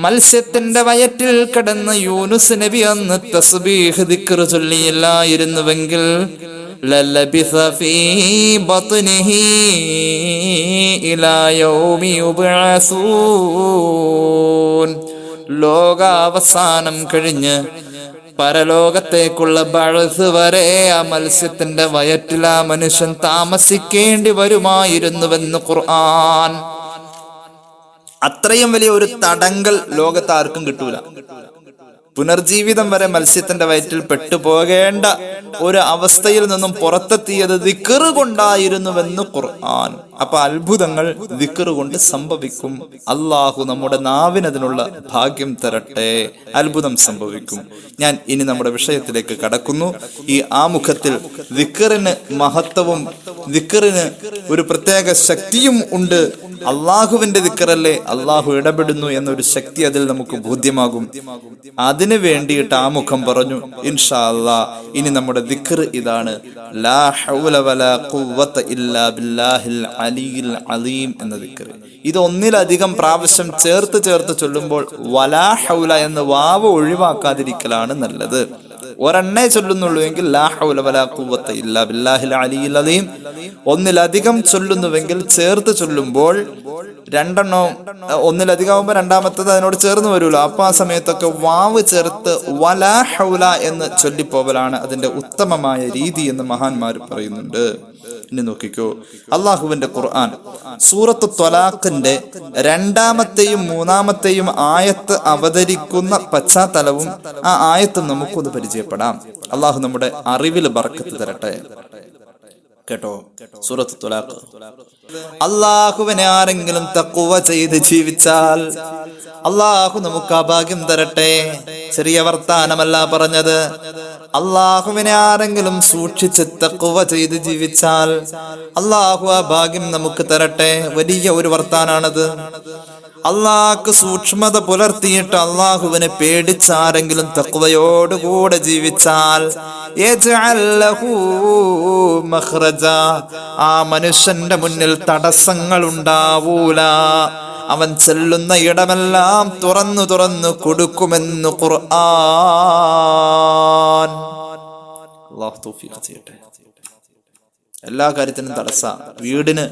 മത്സ്യത്തിന്റെ വയറ്റിൽ കിടന്ന യൂനുസ് നബി അന്ന് തസ്ബീഹ് ദിക്ർ ചൊല്ലിയില്ലായിരുന്നുവെങ്കിൽ ലലബിസ ഫീ ബത്നിഹി ഇലാ യൗമി യുബ്അസൂൻ. ലോകാവസാനം കഴിഞ്ഞ് പരലോകത്തേക്കുള്ള ബഅസ് വരെ ആ മത്സ്യത്തിന്റെ വയറ്റിൽ ആ മനുഷ്യൻ താമസിക്കേണ്ടി വരുമായിരുന്നുവെന്ന് ഖുർആൻ. അത്രയും വലിയ ഒരു തടങ്കൽ ലോകത്ത് ആർക്കും കിട്ടൂല. പുനർജീവിതം വരെ മത്സ്യത്തിന്റെ വയറ്റിൽ പെട്ടുപോകേണ്ട ഒരു അവസ്ഥയിൽ നിന്നും പുറത്തെത്തിയത് ദിക്ർ കൊണ്ടായിരുന്നുവെന്ന് ഖുർആൻ. അപ്പൊ അത്ഭുതങ്ങൾ ദിക്ർ കൊണ്ട് സംഭവിക്കും. അള്ളാഹു നമ്മുടെ നാവിനതിനുള്ള ഭാഗ്യം തരട്ടെ. അത്ഭുതം സംഭവിക്കും. ഞാൻ ഇനി നമ്മുടെ വിഷയത്തിലേക്ക് കടക്കുന്നു. ഈ ആമുഖത്തിൽ ദിക്റിന് മഹത്വവും ദിക്റിന് ഒരു പ്രത്യേക ശക്തിയും ഉണ്ട്. അള്ളാഹുവിന്റെ ദിക്റല്ലേ, അള്ളാഹു ഇടപെടുന്നു എന്നൊരു ശക്തി അതിൽ നമുക്ക് ബോധ്യമാകും. അതിനു വേണ്ടിയിട്ട് ആമുഖം പറഞ്ഞു. ഇൻഷാ അല്ലാഹ് ഇനി നമ്മുടെ ദിക്ർ ഇതാണ്, ലാ ഹൗല വലാ ഖുവത ഇല്ലാ ബില്ലാഹിൽ അലിയിൽ അലീം എന്ന ദിക്ർ. ഇത് ഒന്നിലധികം പ്രാവശ്യം ചേർത്ത് ചൊല്ലുമ്പോൾ വലാ ഹൗല എന്ന വാവ് ഒഴിവാക്കാതിരിക്കലാണ് നല്ലത്. ഒരെണ്ണേ ചൊല്ലുന്നുള്ളൂ എങ്കിൽ ലാ ഹൗല വലാ ഖുവത ഇല്ലാ ബില്ലാഹിൽ അലിയിൽ അലീം. ഒന്നിലധികം ചൊല്ലുന്നുവെങ്കിൽ ചേർത്ത് ചൊല്ലുമ്പോൾ രണ്ടെണ്ണം ഒന്നിലധികമാകുമ്പോൾ രണ്ടാമത്തത് അതിനോട് ചേർന്ന് വരുമല്ലോ. അപ്പൊ ആ സമയത്തൊക്കെ വാവ് ചേർത്ത് വലാ ഹൗല എന്ന് ചൊല്ലിപ്പോവലാണ് അതിന്റെ ഉത്തമമായ രീതി എന്ന് മഹാന്മാർ പറയുന്നുണ്ട്. ഇനി നോക്കിക്കോ, അള്ളാഹുവിന്റെ ഖുർആൻ സൂറത്ത് ത്വലാഖിന്റെ 2-ാമത്തെയും 3-ാമത്തെയും ആയത്ത് അവതരിക്കുന്ന പശ്ചാത്തലവും ആ ആയത്തും നമുക്കൊന്ന് പരിചയപ്പെടാം. അള്ളാഹു നമ്മുടെ അറിവിൽ ബർക്കത്ത് തരട്ടെ. കേട്ടോ, സൂറത്ത് ത്വലാഖ്. അള്ളാഹുവിനെ ആരെങ്കിലും തഖ്വ ചെയ്ത് ജീവിച്ചാൽ അള്ളാഹു നമുക്ക് ആ ഭാഗ്യം തരട്ടെ. ചെറിയ വർത്താനമല്ല പറഞ്ഞത്. അള്ളാഹുവിനെ ആരെങ്കിലും സൂക്ഷിച്ച് തഖ്വ ചെയ്ത് ജീവിച്ചാൽ അള്ളാഹു ആ ഭാഗ്യം നമുക്ക് തരട്ടെ. വലിയ ഒരു വർത്താനാണത്. അള്ളാഹ്ക്ക് സൂക്ഷ്മത പുലർത്തിയിട്ട് അള്ളാഹുവിനെ പേടിച്ചാരെങ്കിലും തഖ്വയോടുകൂടെ ജീവിച്ചാൽ യജ്അൽ ലഹു മഖ്റജ, ആ മനുഷ്യന്റെ മുന്നിൽ തടസ്സങ്ങൾ ഉണ്ടാവൂല. അവൻ ചെല്ലുന്ന ഇടമെല്ലാം തുറന്നു കൊടുക്കുമെന്ന് ഖുർആൻ. അല്ലാഹു തൗഫീഖ് ചെയ്യട്ടെ. എല്ലാ കാര്യത്തിനും തടസ്സം. വീടിന്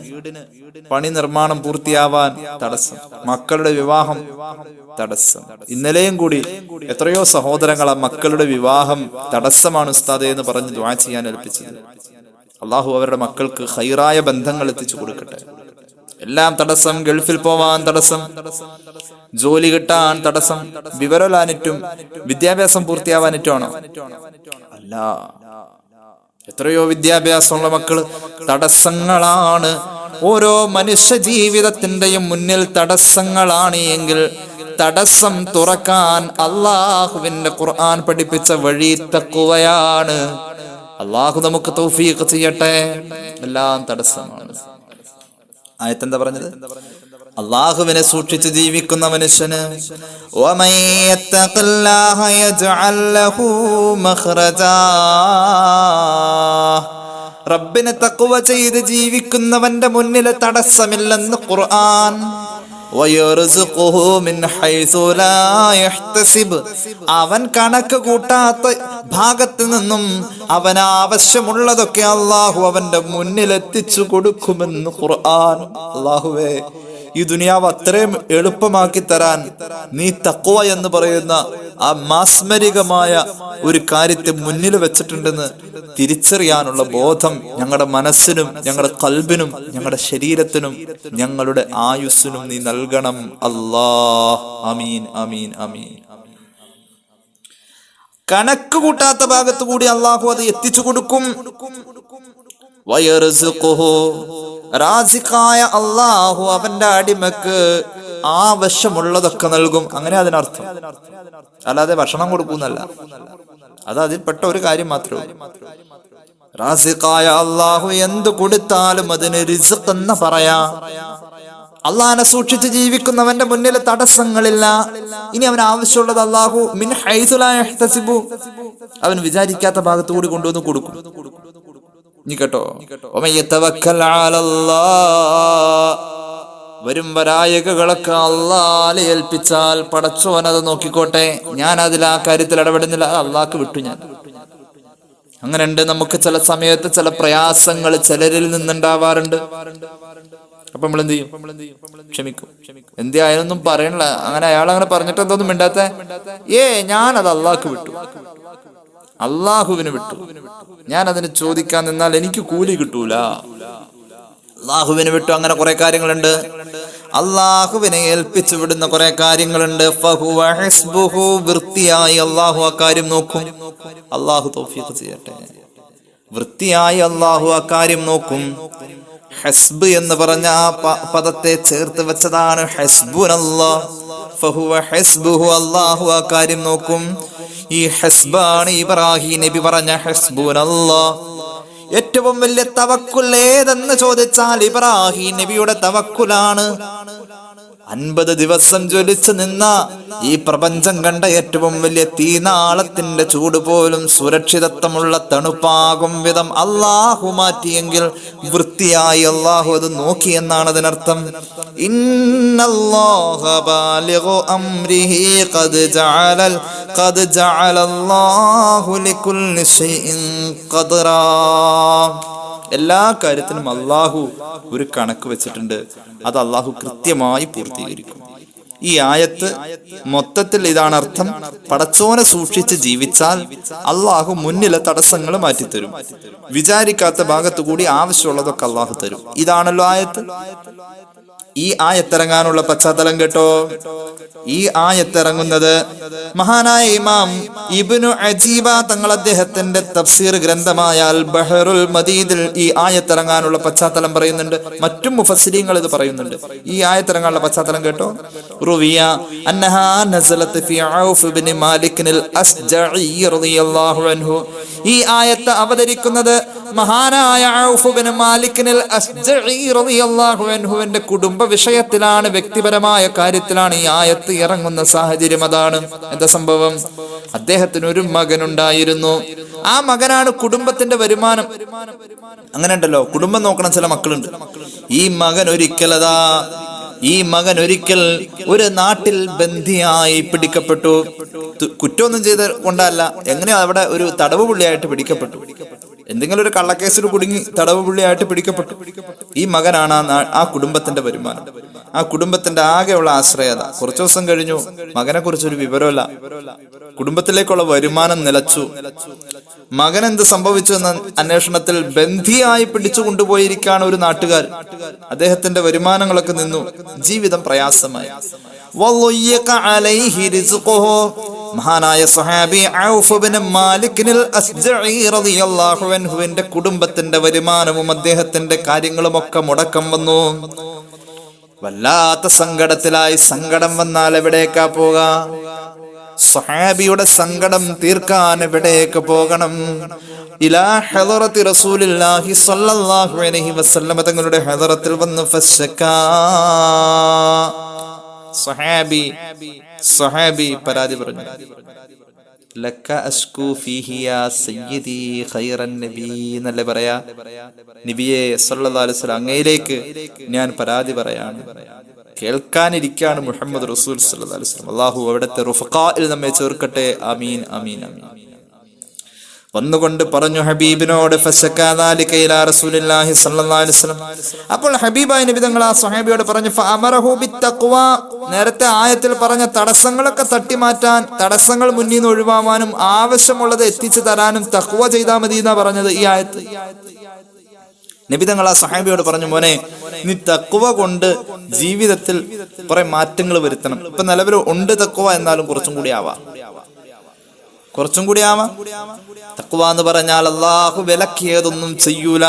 പണി നിർമ്മാണം പൂർത്തിയാവാൻ തടസ്സം, മക്കളുടെ വിവാഹം തടസ്സം. ഇന്നലെയും കൂടി എത്രയോ സഹോദരങ്ങളെ മക്കളുടെ വിവാഹം തടസ്സമാണ് ഉസ്താദേ എന്ന് പറഞ്ഞ് ദുആ ചെയ്യാൻ ഏൽപ്പിച്ചത്. അള്ളാഹു അവരുടെ മക്കൾക്ക് ഖൈറായ ബന്ധങ്ങൾ എത്തിച്ചു കൊടുക്കട്ടെ. എല്ലാം തടസ്സം. ഗൾഫിൽ പോവാൻ തടസ്സം, ജോലി കിട്ടാൻ തടസ്സം, വിവരലാനിറ്റും വിദ്യാഭ്യാസം പൂർത്തിയാവാനിട്ടാണോ? അല്ല. എത്രയോ വിദ്യാഭ്യാസമുള്ള മക്കള് തടസ്സങ്ങളാണ്. ഓരോ മനുഷ്യ ജീവിതത്തിന്റെയും മുന്നിൽ തടസ്സങ്ങളാണ് എങ്കിൽ തടസ്സം തുറക്കാൻ അള്ളാഹുവിന്റെ ഖുർആൻ പഠിപ്പിച്ച വഴി തഖ്വയാണ്. അള്ളാഹു നമുക്ക് തൗഫീഖ് ചെയ്യട്ടെ. എല്ലാം തടസ്സമാണ്. ആയത്തെന്താ പറഞ്ഞത്? അള്ളാഹുവിനെ സൂക്ഷിച്ച് ജീവിക്കുന്ന മനുഷ്യന് വമൻ യത്തഖില്ലാഹ യജ്അൽ ലഹു മഖ്റജാ, റബ്ബിനെ തഖ്വ ചെയ്ത് ജീവിക്കുന്നവന്റെ മുന്നിൽ തടസ്സമില്ലെന്ന് ഖുർആൻ. വയർസുഖുഹു മിൻ ഹൈസു ലാ യഹ്തസിബ്, അവൻ കണക്ക് കൂട്ടാത്ത ഭാഗത്ത് നിന്നും അവൻ ആവശ്യമുള്ളതൊക്കെ അള്ളാഹു അവന്റെ മുന്നിൽ എത്തിച്ചു കൊടുക്കുമെന്ന് ഖുർആൻ. അള്ളാഹുവേ, ഈ ദുനിയാവ് അത്രയും എളുപ്പമാക്കി തരാൻ നീ തഖ്വ എന്ന് പറയുന്ന ആ മാസ്മരികമായ ഒരു കാര്യത്തെ മുന്നിൽ വെച്ചിട്ടുണ്ടെന്ന് തിരിച്ചറിയാനുള്ള ബോധം ഞങ്ങളുടെ മനസ്സിനും ഞങ്ങളുടെ ഖൽബിനും ഞങ്ങളുടെ ശരീരത്തിനും ഞങ്ങളുടെ ആയുസ്സിനും നീ നൽകണം അല്ലാഹ്. ആമീൻ, ആമീൻ, ആമീൻ. കണക്ക് കൂട്ടാത്ത ഭാഗത്ത് കൂടി അള്ളാഹു അത് എത്തിച്ചു കൊടുക്കും. വയർസുഖുഹു, റാസിഖായ അള്ളാഹു അവന്റെ അടിമക്ക് ആവശ്യമുള്ളതൊക്കെ നൽകും. അങ്ങനെ അതിനർത്ഥം. അല്ലാതെ ഭക്ഷണം കൊടുക്കുന്നല്ല. അത് അതിൽപ്പെട്ട ഒരു കാര്യം മാത്രമേ ഉള്ളൂ. റാസിഖായ അള്ളാഹു എന്ത് കൊടുത്താലും അതിന് റിസ്ഖ് എന്ന് പറയാ. അള്ളാഹിനെ സൂക്ഷിച്ച് ജീവിക്കുന്നവന്റെ മുന്നിൽ തടസ്സങ്ങളില്ല. ഇനി അവന് ആവശ്യമുള്ളത് അള്ളാഹു മിൻ ഹൈസു ലാ യഹ്തസിബു, അവൻ വിചാരിക്കാത്ത ഭാഗത്ത് കൂടി കൊണ്ടുവന്ന് കൊടുക്കും. നീ കേട്ടോ, വരും വരായകളൊക്കെ അള്ളാഹ് ഏൽപ്പിച്ചാൽ പടച്ചോൻ അത് നോക്കിക്കോട്ടെ, ഞാൻ അതിൽ ആ കാര്യത്തിൽ ഇടപെടുന്നില്ല, അള്ളാഹ്ക്ക് വിട്ടു ഞാൻ. അങ്ങനെയുണ്ട്. നമുക്ക് ചില സമയത്ത് ചില പ്രയാസങ്ങൾ ചിലരിൽ നിന്നുണ്ടാവാറുണ്ട്. അപ്പൊ നമ്മൾ എന്ത് ചെയ്യും? ക്ഷമിക്കും. എന്ത് ആയാലൊന്നും പറയണില്ല. അങ്ങനെ അയാൾ അങ്ങനെ പറഞ്ഞിട്ട് എന്തോന്നും മിണ്ടാത്ത, ഞാനത് അള്ളാഹ്ക്ക് വിട്ടു, അള്ളാഹുവിന് വിട്ടു. ഞാൻ അതിന് ചോദിക്കാൻ നിന്നാൽ എനിക്ക് കൂലി കിട്ടൂല. അള്ളാഹുവിന് വിട്ടു. അങ്ങനെ കുറെ കാര്യങ്ങളുണ്ട്. അള്ളാഹുവിനെ ഏൽപ്പിച്ചു വിടുന്ന കുറെ കാര്യങ്ങളുണ്ട്. ഫഹുവ ഹസ്ബുഹു, വൃത്തിയായി അള്ളാഹു ആ കാര്യം നോക്കും. അള്ളാഹു തൗഫീഖ് ചെയ്യട്ടെ. വൃത്തിയായി അള്ളാഹു ആ കാര്യം നോക്കും. ഹസ്ബ് എന്ന് പറഞ്ഞ ആ പദത്തെ ചേർത്ത് വെച്ചതാണ് ഹസ്ബുനല്ലാഹ്. ഫഹുവ ഹസ്ബുഹു, അള്ളാഹു ആ കാര്യം നോക്കും. ഈ ഹസ്ബാണ് ഇബ്രാഹിം നബി പറഞ്ഞ ഹസ്ബുനല്ലാഹ്. ഏറ്റവും വലിയ തവക്കുൽ ഏതെന്ന് ചോദിച്ചാൽ ഇബ്രാഹിം നബിയുടെ തവക്കുലാണ്. 50 ദിവസം ജ്വലിച്ചു നിന്ന ഈ പ്രപഞ്ചം കണ്ട ഏറ്റവും വലിയ തീനാളത്തിന്റെ ചൂട് പോലും സുരക്ഷിതത്വമുള്ള തണുപ്പാകും വിധം അള്ളാഹു മാറ്റിയെങ്കിൽ വൃത്തിയായി അള്ളാഹു അത് നോക്കി എന്നാണ് അതിനർത്ഥം. ഇന്നല്ലാഹ ബാലിഗു അംരിഹി ഖദ് ജഅലല്ലാഹു ലികുല്ലി ശൈഇൻ ഖദ്റാ. എല്ലാ കാര്യത്തിനും അള്ളാഹു ഒരു കണക്ക് വെച്ചിട്ടുണ്ട്. അത് അള്ളാഹു കൃത്യമായി പൂർത്തീകരിക്കും. ഈ ആയത്ത് മൊത്തത്തിൽ ഇതാണ് അർത്ഥം. പടച്ചോനെ സൂക്ഷിച്ച് ജീവിച്ചാൽ അള്ളാഹു മുന്നിലെ തടസ്സങ്ങൾ മാറ്റിത്തരും. വിചാരിക്കാത്ത ഭാഗത്തു കൂടി ആവശ്യമുള്ളതൊക്കെ അള്ളാഹു തരും. ഇതാണല്ലോ ആയത്ത്. ഈ ആയത്തിറങ്ങാനുള്ള പശ്ചാത്തലം കേട്ടോ. ഈ ആയത്തിറങ്ങുന്നത് മഹാനായ ഇമാം ഇബ്നു അജീബ തങ്ങൾ അദ്ദേഹത്തിന്റെ തഫ്സീർ ഗ്രന്ഥമായ അൽ ബഹറുൽ മദീദിൽ ഈ ആയത്തിറങ്ങാനുള്ള പശ്ചാത്തലം പറയുന്നുണ്ട്. മറ്റും മുഫസ്സിരീങ്ങൾ ഇത് പറയുന്നുണ്ട്. ഈ ആയത്തിറങ്ങാനുള്ള പശ്ചാത്തലം കേട്ടോ. റുവിയ അന്നഹാ നസലത്ത് ഫി ഔഫ് ഇബ്നു മാലിക് അൽ അസ്ജഈ റളിയല്ലാഹു അൻഹു. ഈ ആയത്ത് അവതരിക്കുന്നത് മഹാനായ ഔഫ് ഇബ്നു മാലിക് അൽ അസ്ജഈ റളിയല്ലാഹു അൻഹുവിന്റെ കുടുംബ വിഷയത്തിലാണ്, വ്യക്തിപരമായ കാര്യത്തിലാണ് ഈ ആയത്ത് ഇറങ്ങുന്ന സാഹചര്യം. അതാണ് എന്താ സംഭവം? അദ്ദേഹത്തിന് ഒരു മകനുണ്ടായിരുന്നു. ആ മകനാണ് കുടുംബത്തിന്റെ വരുമാനം. അങ്ങനെ ഉണ്ടല്ലോ, കുടുംബം നോക്കണം ചില മക്കളുണ്ട്. ഈ മകൻ ഒരിക്കൽ ഒരു നാട്ടിൽ ബന്ധിയായി പിടിക്കപ്പെട്ടു. കുറ്റമൊന്നും ചെയ്ത കൊണ്ടല്ല, എങ്ങനെയോ അവിടെ ഒരു തടവ് പുള്ളിയായിട്ട് പിടിക്കപ്പെട്ടു. എന്തെങ്കിലും ഒരു കള്ളക്കേസിൽ കുടുങ്ങി തടവ് പുള്ളിയായിട്ട് പിടിക്കപ്പെട്ടു. ഈ മകനാണ് ആ കുടുംബത്തിന്റെ വരുമാനം, ആ കുടുംബത്തിന്റെ ആകെയുള്ള ആശ്രയത. കുറച്ചു ദിവസം കഴിഞ്ഞു, മകനെ കുറിച്ചൊരു വിവരമില്ല. കുടുംബത്തിലേക്കുള്ള വരുമാനം നിലച്ചു. മകൻ എന്ത് സംഭവിച്ചു എന്ന അന്വേഷണത്തിൽ ബന്ധിയായി പിടിച്ചു കൊണ്ടുപോയിരിക്കുകയാണ് ഒരു നാട്ടുകാർ. അദ്ദേഹത്തിന്റെ വരുമാനങ്ങളൊക്കെ നിന്നു, ജീവിതം പ്രയാസമായി. മഹാനായ സ്വഹാബി ഔഫ് ബിൻ മാലിക് അൽ-അസ്ജഈ റളിയല്ലാഹു അൻഹുവിന്റെ കുടുംബത്തിന്റെ വരുമാനവും അദ്ദേഹത്തിന്റെ കാര്യങ്ങളും ഒക്കെ മുടക്കം വന്നു. വല്ലാത്ത സങ്കടത്തിലായി. സങ്കടം വന്നാൽ എവിടേക്കാ പോകാ? സ്വഹാബിയുടെ സങ്കടം തീർക്കാൻ എവിടേക്ക് പോകണം? ഇലാ ഹളറത്തി റസൂലുള്ളാഹി സ്വല്ലല്ലാഹു അലൈഹി വസല്ലം തങ്ങളുടെ ഹളറത്തിൽ വന്ന് ഫശക്കാ. സ്വഹാബി പരാതി പറഞ്ഞു. ലക അശ്കൂ ഫീഹി യാ സയ്യിദി ഖൈറൻ നബി എന്നല്ലേ പറയാ? നബിയെ സല്ലല്ലാഹു അലൈഹി വസല്ലം, അങ്ങയിലേക്ക് ഞാൻ പരാതി പറയാണ്. കേൾക്കാനിരിക്കാണ് മുഹമ്മദ് റസൂൽ സല്ലല്ലാഹു അലൈഹി വസല്ലം. അല്ലാഹു അവിടുത്തെ റുഫഖായിൽ നമ്മെ ചേർക്കട്ടെ. ആമീൻ ആമീൻ ആമീൻ. വന്നുകൊണ്ട് പറഞ്ഞു ഹബീബിനോട്, അപ്പോൾ ഹബീബായ നബി തങ്ങൾ ആ സ്വഹാബിയോട് പറഞ്ഞു, നേരത്തെ ആയത്തിൽ പറഞ്ഞ തടസ്സങ്ങളൊക്കെ തട്ടിമാറ്റാൻ, തടസ്സങ്ങൾ മുന്നിൽ നിന്ന് ഒഴിവാവാനും ആവശ്യമുള്ളത് എത്തിച്ചു തരാനും തഖ്വ ചെയ്താൽ മതി എന്നാ പറഞ്ഞത് ഈ ആയത്ത്. നബി തങ്ങൾ ആ സ്വഹാബിയോട് പറഞ്ഞു, മോനെ, നീ തഖ്വ കൊണ്ട് ജീവിതത്തിൽ കുറെ മാറ്റങ്ങൾ വരുത്തണം. ഇപ്പൊ നിലവിൽ ഉണ്ട് തഖ്വ, എന്നാലും കുറച്ചും കൂടി ആവാം. തഖ്വ എന്ന് പറഞ്ഞാൽ അള്ളാഹു വിലക്കിയതൊന്നും ചെയ്യൂല,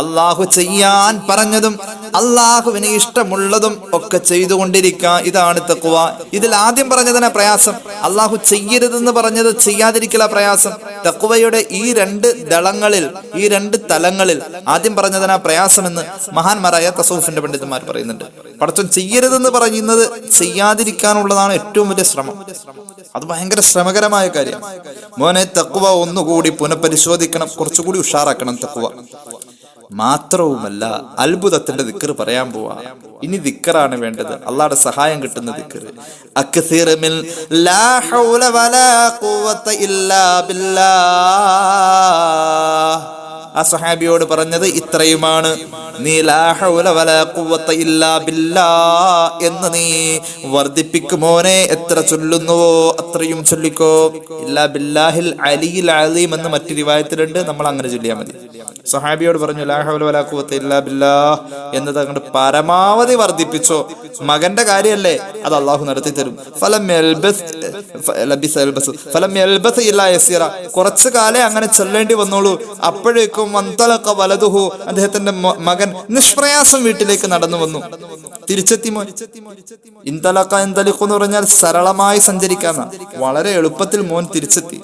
അള്ളാഹു ചെയ്യാൻ പറഞ്ഞതും അള്ളാഹുവിന് ഇഷ്ടമുള്ളതും ഒക്കെ ചെയ്തുകൊണ്ടിരിക്കുക. ഇതാണ് തഖ്വ. ഇതിൽ ആദ്യം പറഞ്ഞതിനെ പ്രയാസം, അള്ളാഹു ചെയ്യരുതെന്ന് പറഞ്ഞത് ചെയ്യാതിരിക്കല പ്രയാസം. തഖ്വയുടെ ഈ രണ്ട് ദളങ്ങളിൽ, ഈ രണ്ട് തലങ്ങളിൽ ആദ്യം പറഞ്ഞതിനാ പ്രയാസമെന്ന് മഹാന്മാരായ തസൂഫിന്റെ പണ്ഡിതന്മാർ പറയുന്നുണ്ട്. പടച്ചോൻ ചെയ്യരുതെന്ന് പറയുന്നത് ചെയ്യാതിരിക്കാനുള്ളതാണ് ഏറ്റവും വലിയ ശ്രമം. അത് ഭയങ്കര ശ്രമകരമായ കാര്യം. മോനെ, തഖ്വ ഒന്നുകൂടി പുനഃപരിശോധിക്കണം, കുറച്ചുകൂടി ഉഷാറാക്കണം തഖ്വ. മാത്രവുമല്ല, അത്ഭുതത്തിന്റെ ദിക്ർ പറയാൻ പോവാ. ഇനി ദിക്റാണ് വേണ്ടത്, അള്ളാഹുടെ സഹായം കിട്ടുന്ന ദിക്ർ. അക്സിർ മിൻ ലാ ഹൗല വലാ ഖുവത ഇല്ലാ ബില്ലാഹ്. ആ സ്വഹാബിയോട് പറഞ്ഞത് ഇത്രയുമാണ്, നീ ലാ ഹൗല വലാ ഖുവത ഇല്ലാ ബില്ലാഹ് എന്ന് നീ വർദ്ധിപ്പിക്കുമോനെ. എത്ര ചൊല്ലുന്നുവോ അത്രയും ചൊല്ലിക്കോ. ഇല്ലാ ബില്ലാഹിൽ അലിയിൽ അലീം എന്ന് മറ്റു റിവായത്തിലുണ്ട്, നമ്മൾ അങ്ങനെ ചൊല്ലിയാൽ മതി. സ്വഹാബിയോട് പറഞ്ഞു, ലാ ഹൗല വലാ ഖുവത ഇല്ലാ ബില്ലാഹ് എന്നത് അങ്ങോട്ട് പരമാവധി വർദ്ധിപ്പിച്ചോ. മകന്റെ കാര്യല്ലേ, അത് അള്ളാഹു നടത്തി തരും. കുറച്ചു കാലേ അങ്ങനെ ചൊല്ലേണ്ടി വന്നോളൂ. അപ്പോഴേക്കും വലതുഹു, അദ്ദേഹത്തിന്റെ മകൻ നിഷ്പ്രയാസം വീട്ടിലേക്ക് നടന്നു വന്നു, തിരിച്ചെത്തി. മോൻ ഇന്തലക്ക എന്തലിഖു എന്ന് പറഞ്ഞാൽ സരളമായി സഞ്ചരിക്കാന്ന, വളരെ എളുപ്പത്തിൽ മോൻ തിരിച്ചെത്തി.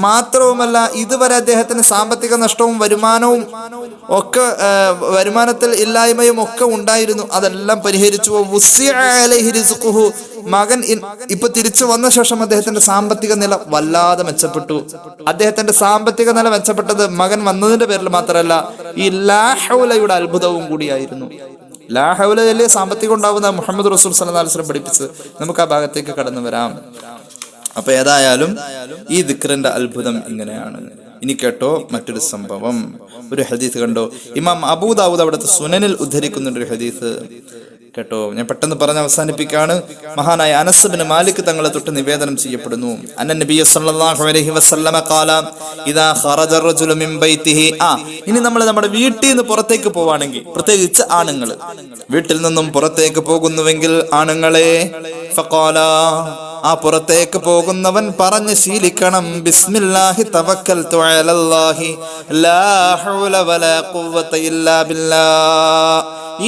മാത്രവുമല്ല, ഇതുവരെ അദ്ദേഹത്തിന് സാമ്പത്തിക നഷ്ടവും വരുമാനവും ഒക്കെ, വരുമാനത്തിൽ ഇല്ലായ്മയും ഒക്കെ ഉണ്ടായിരുന്നു. അതെല്ലാം പരിഹരിച്ചു. മകൻ ഇപ്പൊ തിരിച്ചു വന്ന ശേഷം അദ്ദേഹത്തിന്റെ സാമ്പത്തിക നില വല്ലാതെ മെച്ചപ്പെട്ടു. അദ്ദേഹത്തിന്റെ സാമ്പത്തിക നില മെച്ചപ്പെട്ടത് മകൻ വന്നതിന്റെ പേരിൽ മാത്രമല്ല, ഈ ലാ ഹൗലയുടെ അത്ഭുതവും കൂടിയായിരുന്നു. ലാ ഹൗലയിലെ സാമ്പത്തികം ഉണ്ടാവുന്ന മുഹമ്മദ് റസൂൽ സല്ലല്ലാഹു അലൈഹി വസല്ലം പഠിപ്പിച്ചത്. നമുക്ക് ആ ഭാഗത്തേക്ക് കടന്നു വരാം. അപ്പൊ ഏതായാലും ഈ ദിക്റിന്റെ അത്ഭുതം ഇങ്ങനെയാണ്. ഇനി കേട്ടോ മറ്റൊരു സംഭവം, ഒരു ഹദീസ് കണ്ടോ. ഇമാം അബൂ ദാവൂദ് അവിടുത്തെ സുനനിൽ ഉദ്ധരിക്കുന്നുണ്ട് ഒരു ഹദീസ് കേട്ടോ. ഞാൻ പെട്ടെന്ന് പറഞ്ഞ് അവസാനിപ്പിക്കാണ്. മഹാനായ അനസ് ബിൻ മാലിക് തങ്ങളെ തൊട്ട് നിവേദനം ചെയ്യപ്പെടുന്നു, അന്ന നബിയ സല്ലല്ലാഹു അലൈഹി വസല്ലമ ഖാല ഇദാ ഖറജ റജുലു മിൻ ബൈതിഹി. ഇനി നമ്മൾ നമ്മുടെ വീട്ടിൽ നിന്ന് പുറത്തേക്ക് പോവാണെങ്കിൽ, പ്രത്യേകിച്ച് ആണുങ്ങൾ വീട്ടിൽ നിന്നും പുറത്തേക്ക് പോകുന്നുവെങ്കിൽ ആണുങ്ങളെ, ഫഖാല, ആ പുറത്തേക്ക് പോകുന്നവൻ പറഞ്ഞ് ശീലിക്കണം, ബിസ്മില്ലാഹി തവക്കൽതു അലല്ലാഹി ലാ ഹൗല വലാ ഖുവത ഇല്ലാ ബില്ലാഹ്.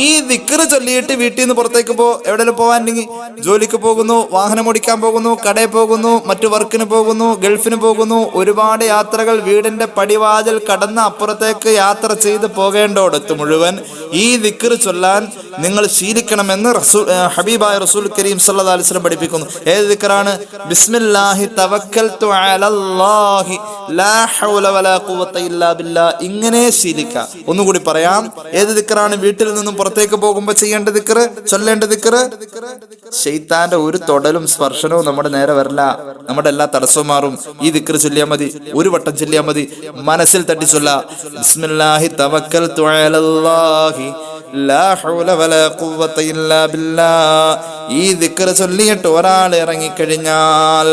ഈ ദിക്ർ ചൊല്ലിയിട്ട് വീട്ടിൽ നിന്ന് പുറത്തേക്ക് എവിടെയെങ്കിലും പോവാനെങ്കിൽ, ജോലിക്ക് പോകുന്നു, വാഹനം ഓടിക്കാൻ പോകുന്നു, കടയിൽ പോകുന്നു, മറ്റു വർക്കിന് പോകുന്നു, ഗൾഫിന് പോകുന്നു, ഒരുപാട് യാത്രകൾ, വീടിന്റെ പടിവാതിൽ കടന്ന് അപ്പുറത്തേക്ക് യാത്ര ചെയ്ത് പോകേണ്ടോടത്ത് മുഴുവൻ ഈ ദിക്ർ ചൊല്ലാൻ നിങ്ങൾ ശീലിക്കണമെന്ന് ഹബീബായ റസൂൽ കരീം സല്ലല്ലാഹു അലൈഹി വസല്ലം പഠിപ്പിക്കുന്നു. ഏത് ദിക്റാണ്? ബിസ്മില്ലാഹി തവക്കൽതു അലല്ലാഹി ലാ ഹൗല വലാ ഖുവത ഇല്ലാ ബില്ലാ. ഇങ്ങനെ ശീലിക്കാം. ഒന്നുകൂടി പറയാം. ഏത് ദിക്റാണ് വീട്ടിൽ നിന്നും പുറത്തേക്ക് പോകുമ്പോൾ ചെയ്യേണ്ട ദിക്ർ, ചൊല്ലേണ്ട ദിക്ർ? ശൈത്താന്റെ ഒരു തൊടലും സ്പർശനവും നമ്മുടെ നേരെ വരില്ല. നമ്മുടെ എല്ലാ തടസ്സവും മാറും. ഈ ദിക്ർ ചൊല്ലിയാൽ മതി. ഒരു വട്ടം ചൊല്ലിയാൽ മതി. മനസ്സിൽ തട്ടി ചൊല്ലാം. ബിസ്മില്ലാഹി തവക്കൽതു അലല്ലാഹി ലാ ഹൗല വലാ ഖുവത ഇല്ലാ ബില്ലാ. ഈ ദിക്ർ ചൊല്ലിയിട്ട് ഒരാൾ ഇറങ്ങിക്കഴിഞ്ഞാൽ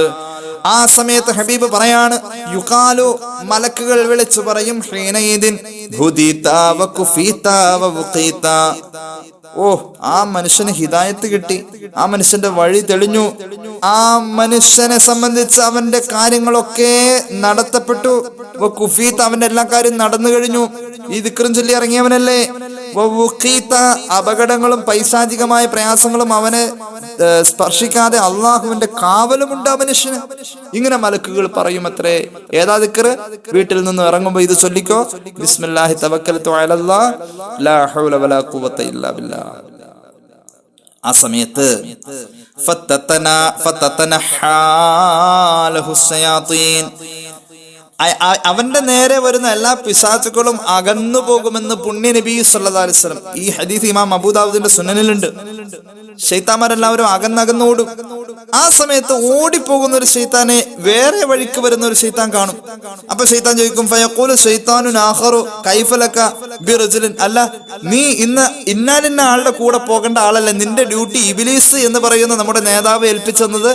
ആ സമയത്ത് ഹബീബ് പറയാണ്, യുഖാലു, മലക്കുകൾ വിളിച്ചു പറയും, ഹീനയിദിൻ ഹുദീതാ വകുഫീതാ വവുഖീതാ. ഓ, ആ മനുഷ്യന് ഹിദായത്ത് കിട്ടി, ആ മനുഷ്യന്റെ വഴി തെളിഞ്ഞു, ആ മനുഷ്യനെ സംബന്ധിച്ച് അവന്റെ കാര്യങ്ങളൊക്കെ നടത്തപ്പെട്ടു. വകുഫീത, അവന്റെ എല്ലാ കാര്യം നടന്നു കഴിഞ്ഞു. ഈ ദിക്റും ചൊല്ലി ഇറങ്ങിയവനല്ലേ. വവുഖീത, അപകടങ്ങളും പൈശാചികമായ പ്രയാസങ്ങളും അവനെ സ്പർശിക്കാതെ അള്ളാഹുവിന്റെ കാവലുമുണ്ട് ആ മനുഷ്യന്. ഇങ്ങനെ മലക്കുകൾ പറയുമത്രേ. ഏതാ ദിക്ർ? വീട്ടിൽ നിന്ന് ഇറങ്ങുമ്പോ ഇത് ചൊല്ലിക്കോ. ബിസ്മില്ലാഹി തവക്കൽതു അലല്ലാഹ് ലാ ഹൗല വലാ ഖുവത ഇല്ലാ ബില്ലാഹ്. ആ സമയത്ത് അവന്റെ നേരെ വരുന്ന എല്ലാ പിശാചുക്കളും അകന്നു പോകുമെന്ന് പുണ്യ നബി സല്ലല്ലാഹു അലൈഹി വസല്ലം. ഈ ഹദീസ് ഇമാം അബൂദാവൂദിന്റെ സുനനിലുണ്ട്. ശൈത്താന്മാരെല്ലാവരും അകന്നകന്നോടും. ആ സമയത്ത് ഓടിപ്പോകുന്ന ഒരു ശൈത്താനെ വേറെ വഴിക്ക് വരുന്ന ഒരു ശൈത്താൻ കാണും. അപ്പൊ ശൈത്താൻ ചോദിക്കും, ഫയഖൂലു ശൈത്താനുൻ ആഖറു കൈഫ ലക ബിറജുലിൻ. അല്ല, നീ ഇന്ന് ഇന്നാലിന്ന ആളുടെ കൂടെ പോകേണ്ട ആളല്ലേ. നിന്റെ ഡ്യൂട്ടി ഇബ്ലീസ് എന്ന് പറയുന്ന നമ്മുടെ നേതാവ് ഏൽപ്പിച്ചെന്നത്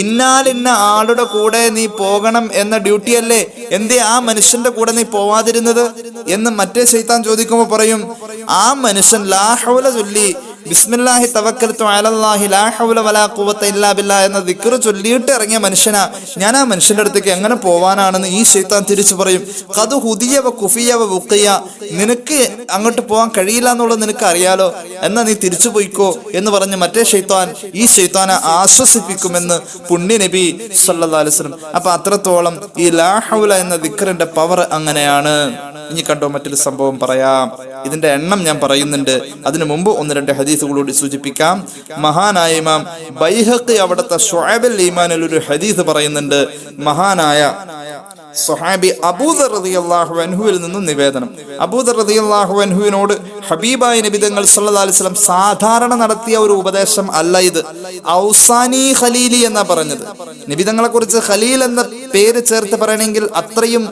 ഇന്നാലിന്ന ആളുടെ കൂടെ നീ പോകണം എന്ന ഡ്യൂട്ടി അല്ലേ. എന്തേ ആ മനുഷ്യന്റെ കൂടെ നീ പോവാതിരുന്നത് എന്ന് മറ്റേ ശൈത്താൻ ചോദിക്കുമ്പോൾ പറയും, ആ മനുഷ്യൻ ലാ ഹൗല ചൊല്ലി ബിസ്മില്ലാഹി തവക്കൽതു അലല്ലാഹി ലാ ഹൗല വലാ ഖുവത ഇല്ലാ ബില്ലാ എന്ന ദിക്ർ ചൊല്ലിയിട്ട് ഇറങ്ങിയ മനുഷ്യനാ. ഞാൻ ആ മനുഷ്യന്റെ അടുത്തേക്ക് എങ്ങനെ പോവാനാണെന്ന് ഈ ശൈത്താൻ തിരിച്ചു പറയും. ഖദ് ഹുദിയ വ കുഫിയ വ വുഖിയ. നിനക്ക് അങ്ങോട്ട് പോകാൻ കഴിയില്ല എന്നുള്ളത് നിനക്ക് അറിയാലോ, എന്നാ നീ തിരിച്ചു പോയിക്കോ എന്ന് പറഞ്ഞ് മറ്റേ ശൈത്താൻ ഈ ശൈത്താനെ ആശ്വസിപ്പിക്കുമെന്ന് പുണ്യ നബി സല്ലല്ലാഹു അലൈഹി വസല്ലം. അപ്പൊ അത്രത്തോളം ഈ ലാ ഹൗല എന്ന ദിക്റിന്റെ പവർ അങ്ങനെയാണ്. ഇനി കണ്ടോ, മറ്റൊരു സംഭവം പറയാം. ഇതിന്റെ എണ്ണം ഞാൻ പറയുന്നുണ്ട്. അതിനു മുമ്പ് ഒന്ന് രണ്ട് ഹദീസുകളോട് സൂചിപ്പിക്കാം. മഹാനായ ഇമാം ബൈഹഖി അവിടുത്തെ ശുഅബുൽ ഈമാനിൽ ഒരു ഹദീസ് പറയുന്നുണ്ട്. മഹാനായ സ്വഹാബി അബൂദർ റളിയല്ലാഹു അൻഹുവിൽ നിന്നും നിവേദനം. അബൂദർ റളിയല്ലാഹു അൻഹുവിനോട് ഹബീബായ നബി തങ്ങൾ സല്ലല്ലാഹു അലൈഹി വസല്ലം സാധാരണ നടത്തിയ ഒരു ഉപദേശം അല്ല ഇത്. ഔസാനി ഖലീലി എന്നാ പറഞ്ഞത്. നബി തങ്ങളെ കുറിച്ച് ഖലീൽ എന്ന പേര് ചേർത്ത് പറയണമെങ്കിൽ അത്രയും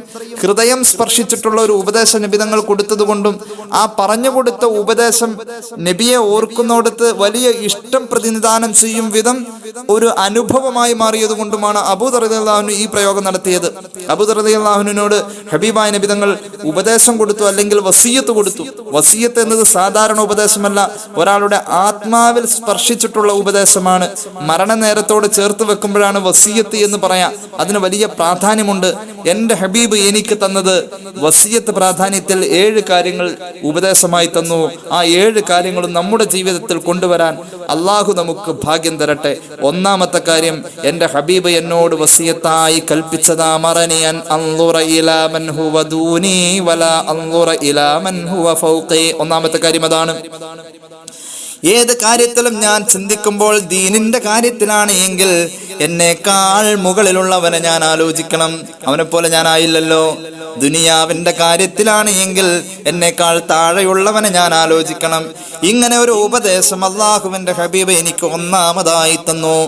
ഹൃദയം സ്പർശിച്ചിട്ടുള്ള ഒരു ഉപദേശം നബി തങ്ങൾ കൊടുത്തത് കൊണ്ടും ആ പറഞ്ഞു കൊടുത്ത ഉപദേശം നബിയെ ഓർക്കുന്നോടത്ത് വലിയ ഇഷ്ടം പ്രതിനിധാനം ചെയ്യും വിധം ഒരു അനുഭവമായി മാറിയത് കൊണ്ടുമാണ് അബൂദർ റളിയല്ലാഹു അൻഹു ഈ പ്രയോഗം നടത്തിയത്. അബൂദർ റളിയല്ലാഹു അൻഹുവിനോട് ഹബീബായ നബി തങ്ങൾ ഉപദേശം കൊടുത്തു, അല്ലെങ്കിൽ വസിയത്ത് കൊടുത്തു. വസിയത്ത് എന്നത് സാധാരണ ഉപദേശമല്ല, ഒരാളുടെ ആത്മാവിൽ സ്പർശിച്ചിട്ടുള്ള ഉപദേശമാണ്. മരണനേരത്തോട് ചേർത്ത് വെക്കുമ്പോഴാണ് വസിയത്ത് എന്ന് പറയാം. അതിന് വലിയ പ്രാധാന്യമുണ്ട്. എന്റെ ഹബീബ് എനിക്ക് തന്നത് വസിയത്ത് പ്രാധാന്യത്തിൽ 7 കാര്യങ്ങൾ ഉപദേശമായി തന്നു. ആ 7 കാര്യങ്ങളും നമ്മുടെ ജീവിതത്തിൽ കൊണ്ടുവരാൻ അള്ളാഹു നമുക്ക് ഭാഗ്യം തരട്ടെ. ഒന്നാമത്തെ കാര്യം, എന്റെ ഹബീബ് എന്നോട് വസിയത്തായി കൽപ്പിച്ചതാ മറനി അൻ അൻളുറ ഇലാ മൻ ഹുവ ദൂനി വലാ അൻളുറ ഇലാ മൻ ഹുവ ഫൗഖി. ഒന്നാമത്തെ കാര്യം അതാണ്. ഏത് കാര്യത്തിലും ഞാൻ ചിന്തിക്കുമ്പോൾ ദീനിന്റെ കാര്യത്തിലാണ് എങ്കിൽ എന്നേക്കാൾ മുകളിലുള്ളവനെ ഞാൻ ആലോചിക്കണം. അവനെ പോലെ ഞാൻ ആയില്ലല്ലോ. ദുനിയാവിന്റെ കാര്യത്തിലാണ് എങ്കിൽ എന്നേക്കാൾ താഴെയുള്ളവനെ ഞാൻ ആലോചിക്കണം. ഇങ്ങനെ ഒരു ഉപദേശം അള്ളാഹുവിന്റെ ഹബീബ് എനിക്ക് ഒന്നാമതായി തന്നു.